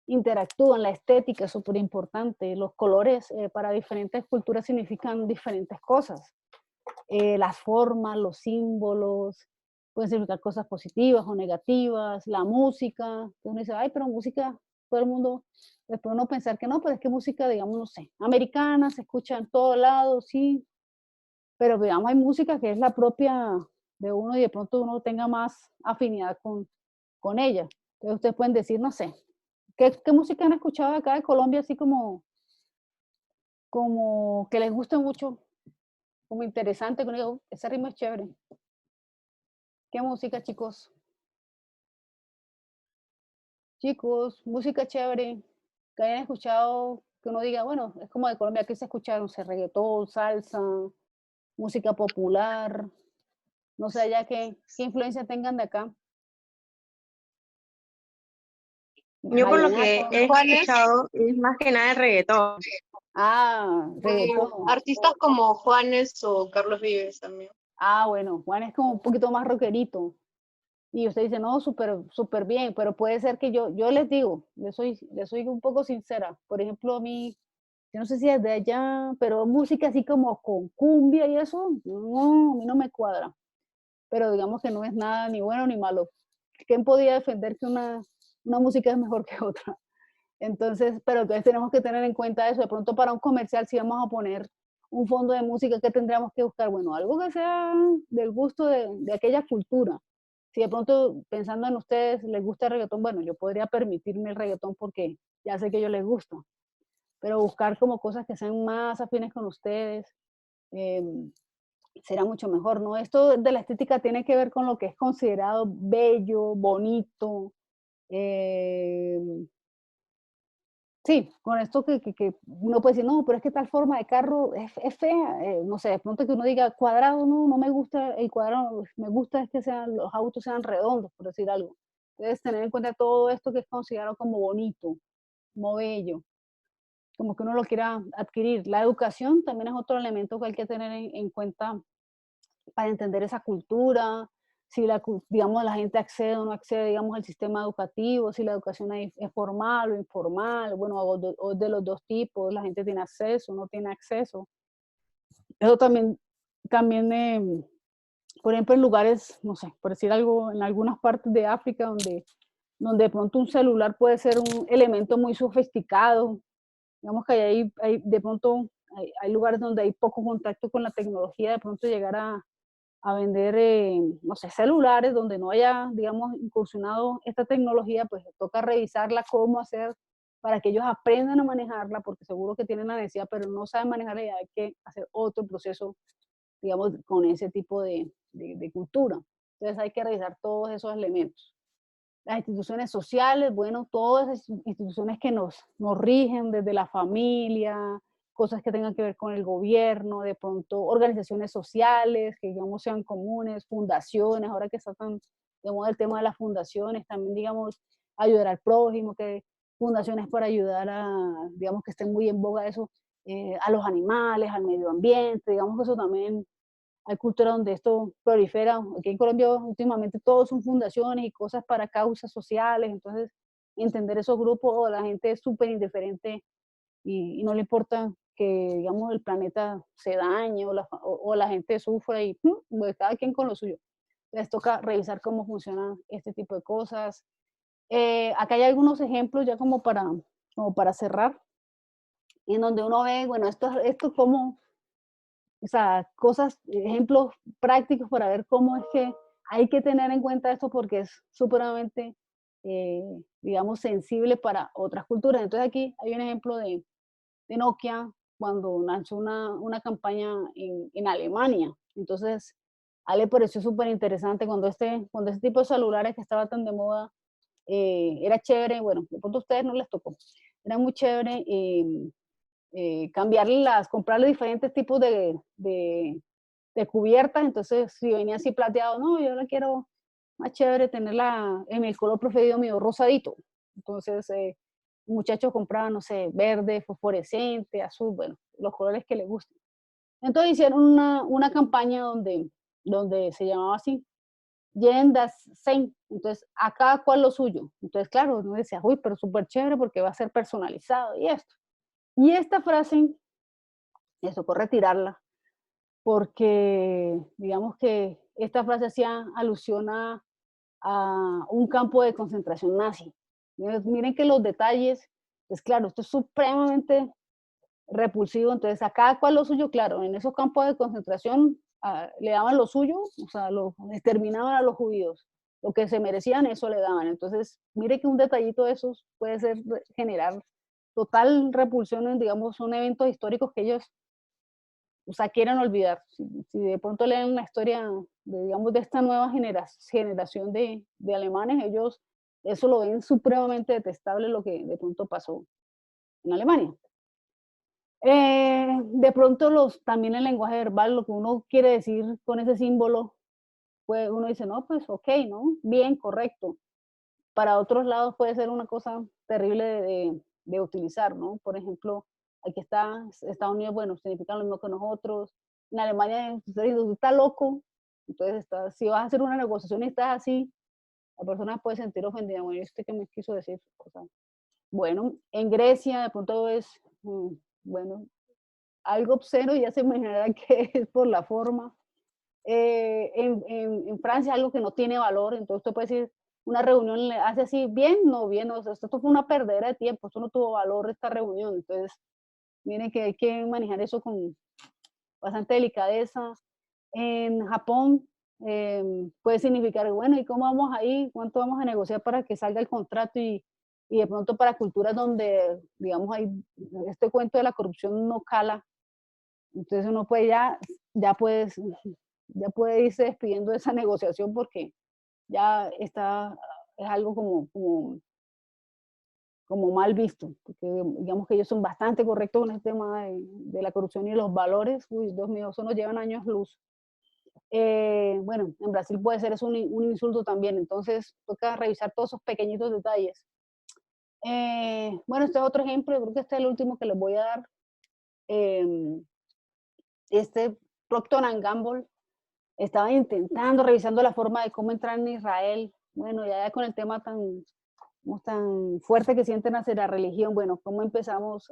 interactúan. La estética es súper importante. Los colores para diferentes culturas significan diferentes cosas. Las formas, los símbolos, pueden significar cosas positivas o negativas. La música, uno dice, ay, pero música, todo el mundo, después uno pensar que no, pero es que música, digamos, no sé, americana, se escucha en todos lados, sí, pero digamos, hay música que es la propia de uno y de pronto uno tenga más afinidad con ella. Entonces ustedes pueden decir, no sé, ¿qué música han escuchado acá de Colombia así como que les guste mucho, como interesante, que uno diga, ese ritmo es chévere"? ¿Qué música, chicos? Chicos, música chévere, que hayan escuchado, que uno diga, bueno, es como de Colombia, aquí se escucha, no sé, reggaetón, salsa, música popular, no sé ya qué influencia tengan de acá. Yo por lo que Vallenato. he escuchado es más que nada el reggaetón. Reggaetón. Artistas como Juanes o Carlos Vives también. Bueno, Juan es como un poquito más rockerito. Y usted dice, no, súper bien, pero puede ser que yo les digo, les soy un poco sincera. Por ejemplo, a mí, yo no sé si es de allá, pero música así como con cumbia y eso, no, a mí no me cuadra. Pero digamos que no es nada ni bueno ni malo. ¿Quién podía defender que una música es mejor que otra? Entonces, pero entonces tenemos que tener en cuenta eso. De pronto para un comercial, si vamos a poner un fondo de música, ¿qué tendríamos que buscar? Bueno, algo que sea del gusto de aquella cultura. Si de pronto, pensando en ustedes, les gusta el reggaetón, bueno, yo podría permitirme el reggaetón porque ya sé que a ellos les gusta, pero buscar como cosas que sean más afines con ustedes, será mucho mejor, ¿no? Esto de la estética tiene que ver con lo que es considerado bello, bonito, em, sí, con esto que uno puede decir, no, pero es que tal forma de carro es fea, no sé, de pronto que uno diga cuadrado, no, no me gusta el cuadrado, me gusta es que sean, los autos sean redondos, por decir algo. Entonces, tener en cuenta todo esto que es considerado como bonito, como bello, como que uno lo quiera adquirir. La educación también es otro elemento que hay que tener en cuenta para entender esa cultura, si digamos, la gente accede o no accede, digamos, al sistema educativo, si la educación es formal o informal, bueno, o de los dos tipos, la gente tiene acceso, no tiene acceso. Eso también por ejemplo, en lugares, no sé, por decir algo, en algunas partes de África donde de pronto un celular puede ser un elemento muy sofisticado, digamos que de pronto hay lugares donde hay poco contacto con la tecnología, de pronto llegar a vender, no sé, celulares donde no haya, digamos, incursionado esta tecnología, pues toca revisarla, cómo hacer para que ellos aprendan a manejarla, porque seguro que tienen la necesidad, pero no saben manejarla y hay que hacer otro proceso, digamos, con ese tipo de cultura. Entonces hay que revisar todos esos elementos. Las instituciones sociales, bueno, todas esas instituciones que nos rigen desde la familia, cosas que tengan que ver con el gobierno, de pronto organizaciones sociales que digamos sean comunes, fundaciones, ahora que está tan de moda el tema de las fundaciones, también digamos ayudar al prójimo, que fundaciones para ayudar a, digamos que estén muy en boga eso, a los animales, al medio ambiente, digamos que eso también hay cultura donde esto prolifera. Aquí en Colombia últimamente todos son fundaciones y cosas para causas sociales, entonces entender esos grupos o la gente es súper indiferente y no le importa que, digamos, el planeta se dañe o la gente sufra y pues, cada quien con lo suyo. Les toca revisar cómo funcionan este tipo de cosas. Acá hay algunos ejemplos ya como para cerrar, en donde uno ve, bueno, esto como o sea, cosas, ejemplos prácticos para ver cómo es que hay que tener en cuenta esto porque es supremamente, digamos, sensible para otras culturas. Entonces aquí hay un ejemplo de Nokia cuando lanzó una campaña en Alemania. Entonces, a él le pareció súper interesante cuando este tipo de celulares que estaba tan de moda, era chévere, bueno, de pronto a ustedes no les tocó, era muy chévere comprarle diferentes tipos de cubiertas, entonces si venía así plateado, no, yo la quiero más chévere tenerla en el color preferido mío, rosadito. Entonces, muchachos compraban, no sé, verde, fosforescente, azul, bueno, los colores que les gusten. Entonces hicieron una campaña donde se llamaba así, Yen das Sein, entonces a cada cual lo suyo. Entonces, claro, uno decía, uy, pero súper chévere porque va a ser personalizado y esto. Y esta frase, les tocó retirarla, porque digamos que esta frase hacía alusión a un campo de concentración nazi. Miren que los detalles, pues claro, esto es supremamente repulsivo, entonces a cada cual lo suyo, claro, en esos campos de concentración le daban lo suyo, o sea, exterminaban a los judíos, lo que se merecían, eso le daban. Entonces, mire que un detallito de esos puede generar total repulsión en, digamos, son eventos históricos que ellos, o sea, quieren olvidar. Si de pronto leen la historia de, digamos, de esta nueva generación de alemanes, ellos eso lo ven supremamente detestable lo que de pronto pasó en Alemania. De pronto también el lenguaje verbal, lo que uno quiere decir con ese símbolo, pues uno dice, no, pues ok, ¿no? Bien, correcto. Para otros lados puede ser una cosa terrible de utilizar, ¿no? Por ejemplo, aquí está Estados Unidos, bueno, significan lo mismo que nosotros. En Alemania, usted dice, usted está loco. Entonces, si vas a hacer una negociación y estás así, la persona puede sentir ofendida. Bueno, ¿y usted qué me quiso decir? O sea, bueno, en Grecia de pronto es, bueno, algo obsceno, ya se imaginará que es por la forma. En Francia algo que no tiene valor, entonces usted puede decir, una reunión le hace así, bien, no, bien, o sea, esto fue una perdera de tiempo, esto no tuvo valor esta reunión, entonces miren que hay que manejar eso con bastante delicadeza. En Japón, puede significar, bueno, ¿y cómo vamos ahí? ¿Cuánto vamos a negociar para que salga el contrato? Y de pronto para culturas donde, digamos, hay este cuento de la corrupción no cala, entonces uno puede ya, puedes, ya puede irse despidiendo de esa negociación porque ya está, es algo como mal visto, porque digamos que ellos son bastante correctos con el tema de la corrupción y los valores, uy, Dios mío, eso nos llevan años luz. Bueno, en Brasil puede ser eso un insulto también, entonces toca revisar todos esos pequeñitos detalles. Bueno, este es otro ejemplo, yo creo que este es el último que les voy a dar. Eh, este Procter Gamble estaba intentando, revisando la forma de cómo entrar en Israel. Bueno, ya con el tema tan fuerte que sienten hacia la religión, bueno, cómo empezamos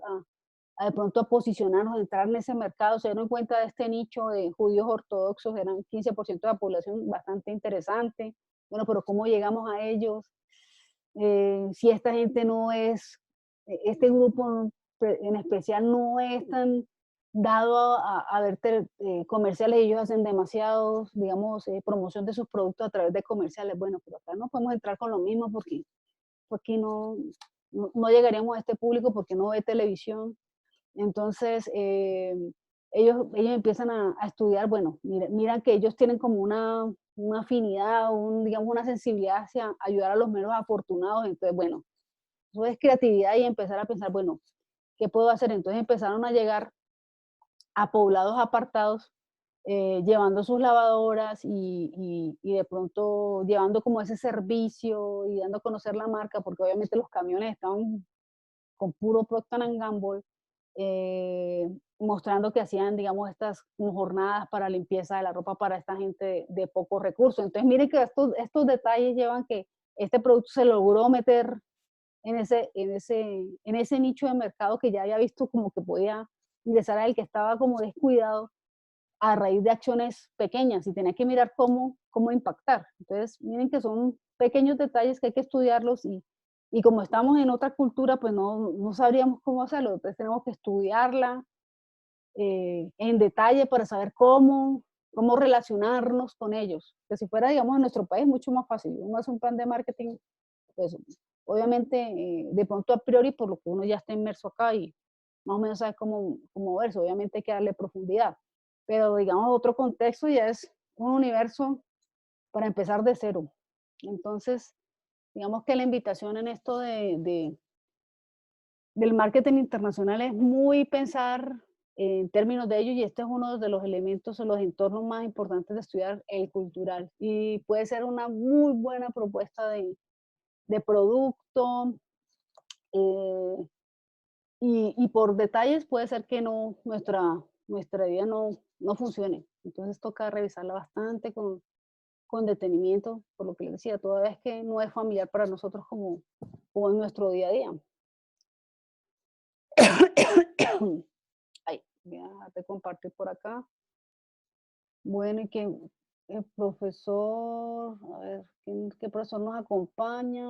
a de pronto a posicionarnos, a entrar en ese mercado, se dieron cuenta de este nicho de judíos ortodoxos, eran 15% de la población, bastante interesante. Bueno, pero ¿cómo llegamos a ellos? Si esta gente no es, este grupo en especial no es tan dado a ver comerciales, ellos hacen demasiados, digamos, promoción de sus productos a través de comerciales. Bueno, pero acá no podemos entrar con lo mismo porque no llegaríamos a este público porque no ve televisión. Entonces, ellos empiezan a estudiar, bueno, mira que ellos tienen como una afinidad, digamos, una sensibilidad hacia ayudar a los menos afortunados. Entonces, bueno, eso es creatividad y empezar a pensar, bueno, ¿qué puedo hacer? Entonces empezaron a llegar a poblados apartados, llevando sus lavadoras y de pronto llevando como ese servicio y dando a conocer la marca, porque obviamente los camiones estaban con puro Procter Gamble, mostrando que hacían, digamos, estas como jornadas para limpieza de la ropa para esta gente de pocos recursos. Entonces, miren que estos detalles llevan que este producto se logró meter en ese nicho de mercado que ya había visto como que podía ingresar a él, que estaba como descuidado a raíz de acciones pequeñas y tenía que mirar cómo impactar. Entonces, miren que son pequeños detalles que hay que estudiarlos y como estamos en otra cultura, pues no sabríamos cómo hacerlo. Entonces, tenemos que estudiarla en detalle para saber cómo relacionarnos con ellos. Que si fuera, digamos, en nuestro país, mucho más fácil. Uno hace un plan de marketing, pues obviamente, de pronto a priori, por lo que uno ya está inmerso acá y más o menos sabe cómo verse. Obviamente hay que darle profundidad. Pero digamos, otro contexto ya es un universo para empezar de cero. Entonces, digamos que la invitación en esto del marketing internacional es muy pensar en términos de ello y este es uno de los elementos o los entornos más importantes de estudiar el cultural y puede ser una muy buena propuesta de producto y por detalles puede ser que nuestra idea no funcione. Entonces toca revisarla bastante con detenimiento, por lo que les decía, toda vez que no es familiar para nosotros como en nuestro día a día. Ay, voy a dejarte compartir por acá. Bueno, y que el profesor, a ver, ¿qué profesor nos acompaña?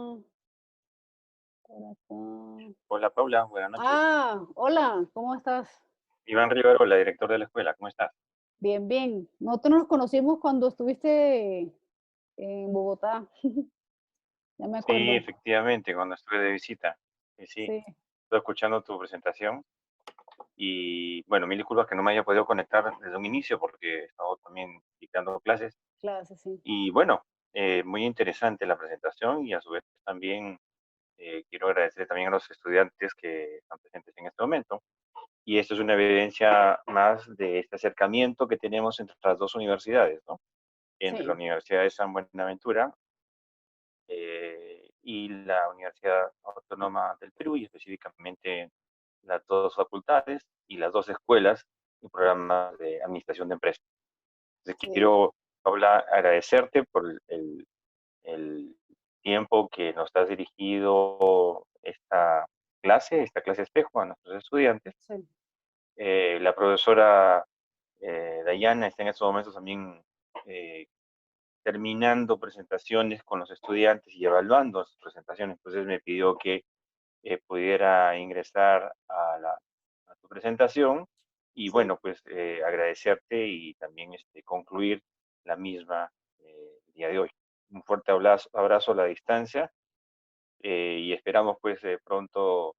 Por acá. Hola Paula, buenas noches. Ah, hola, ¿cómo estás? Iván Rivarola, director de la escuela, ¿cómo estás? Bien, bien. Nosotros nos conocimos cuando estuviste en Bogotá. Ya me Sí, acuerdo. efectivamente, cuando estuve de visita. Sí, Sí, estoy escuchando tu presentación y bueno, mil disculpas que no me haya podido conectar desde un inicio porque he estado también dictando clases. clase, sí. Y bueno, muy interesante la presentación y a su vez también quiero agradecer también a los estudiantes que están presentes en este momento. Y esto es una evidencia más de este acercamiento que tenemos entre las dos universidades, ¿no? Entre la Sí, Universidad de San Buenaventura y la Universidad Autónoma del Perú, y específicamente las dos facultades y las dos escuelas y programas de administración de empresas. Entonces, sí, quiero, Paula, agradecerte por el tiempo que nos has dirigido esta clase espejo a nuestros estudiantes. sí. La profesora Dayana está en estos momentos también terminando presentaciones con los estudiantes y evaluando sus presentaciones. Entonces me pidió que pudiera ingresar a tu presentación y Sí. bueno, pues agradecerte y también concluir la misma día de hoy. Un fuerte abrazo a la distancia y esperamos pues pronto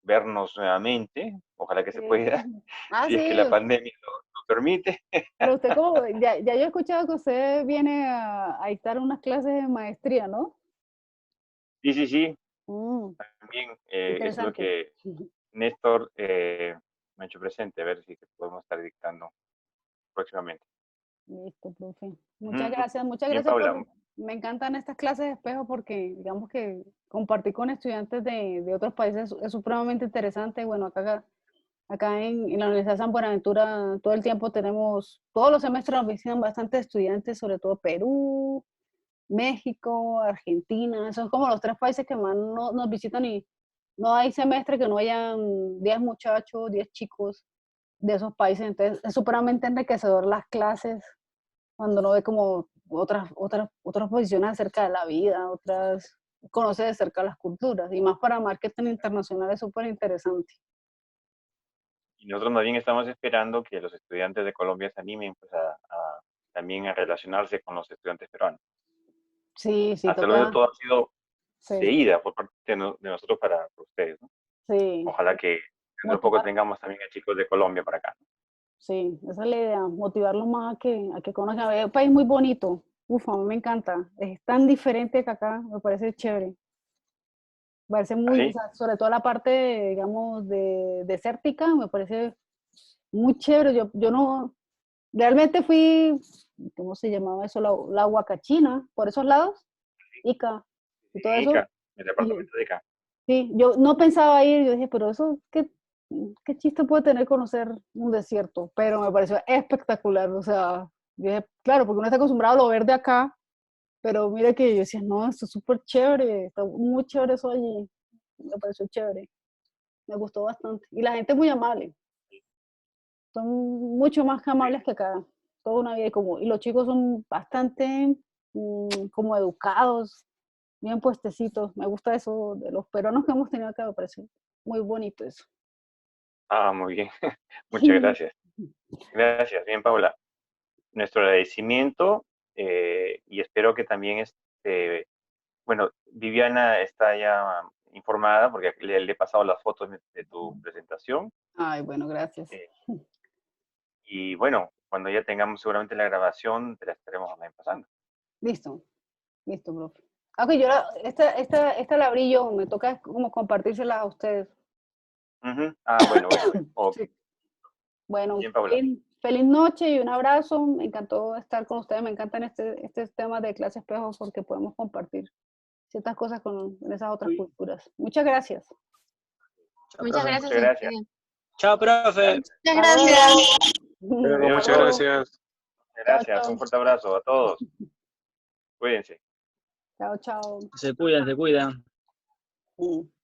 vernos nuevamente, ojalá que se pueda, Ah, si es que sí, la pandemia lo permite. pero usted como, ya yo he escuchado que usted viene a dictar unas clases de maestría, ¿no? Sí, sí, sí, Mm, también es lo interesante. que Néstor me ha hecho presente, a ver si que podemos estar dictando próximamente. Listo, profe. Ujú. Muchas Bien, gracias Paula. me encantan estas clases de espejo porque digamos que compartir con estudiantes de otros países es supremamente interesante. Bueno, acá en la Universidad de San Buenaventura todo el tiempo tenemos, todos los semestres nos visitan bastantes estudiantes, sobre todo Perú, México, Argentina, esos son como los 3 países que más nos visitan y no hay semestre que no hayan 10 muchachos, 10 chicos de esos países, entonces es supremamente enriquecedor las clases cuando uno ve como otras posiciones acerca de la vida, conoce de cerca las culturas, y más para marketing internacional es súper interesante. Y nosotros más bien estamos esperando que los estudiantes de Colombia se animen pues, también a relacionarse con los estudiantes peruanos. Sí, sí, Hasta luego toca, todo ha sido de sí, ida por parte de nosotros para ustedes, ¿no? sí, Ojalá que dentro de poco motivar, tengamos también a chicos de Colombia para acá, ¿no? sí, esa es la idea, motivarlos más a que conozcan. Es un país muy bonito, uf, a mí me encanta, es tan diferente que acá, me parece chévere. Me parece muy, o ¿Así? sea, sobre todo la parte, digamos, desértica, me parece muy chévere. Yo no, realmente fui, ¿cómo se llamaba eso? La Huacachina, por esos lados, Ica y todo eso. Ica, el Y yo, departamento de Ica. sí, yo no pensaba ir, yo dije, pero eso, ¿qué chiste puede tener conocer un desierto? Pero me pareció espectacular, o sea, yo dije, claro, porque uno está acostumbrado a lo verde acá, pero mira que yo decía, no, esto es súper chévere, está muy chévere eso allí, me pareció chévere, me gustó bastante. Y la gente es muy amable, son mucho más amables que acá, toda una vida, y los chicos son bastante como educados, bien puestecitos. Me gusta eso de los peruanos que hemos tenido acá, me parece muy bonito eso. Ah, muy bien. Muchas gracias. Gracias. Bien, Paula. Nuestro agradecimiento y espero que también, bueno, Viviana está ya informada porque le he pasado las fotos de tu presentación. Ay, bueno, gracias. eh, y bueno, cuando ya tengamos seguramente la grabación, te la estaremos online pasando. Listo, listo, profe. Ok, esta la abrí yo, me toca como compartírsela a ustedes. Ujú. Ah, bueno, bueno. Ok. Sí. Bueno, Bien, Paula. feliz noche y un abrazo. Me encantó estar con ustedes. Me encantan este tema de clase espejo porque podemos compartir ciertas cosas en esas otras culturas. Muchas gracias. Muchas Muchas gracias a gracias. ustedes. Chao, profe. Muchas Hasta gracias. luego. Bueno, muchas Adiós. gracias. Chao, Gracias. Un chao. fuerte abrazo a todos. Cuídense. Chao, chao. Se cuidan, se cuidan. Mm.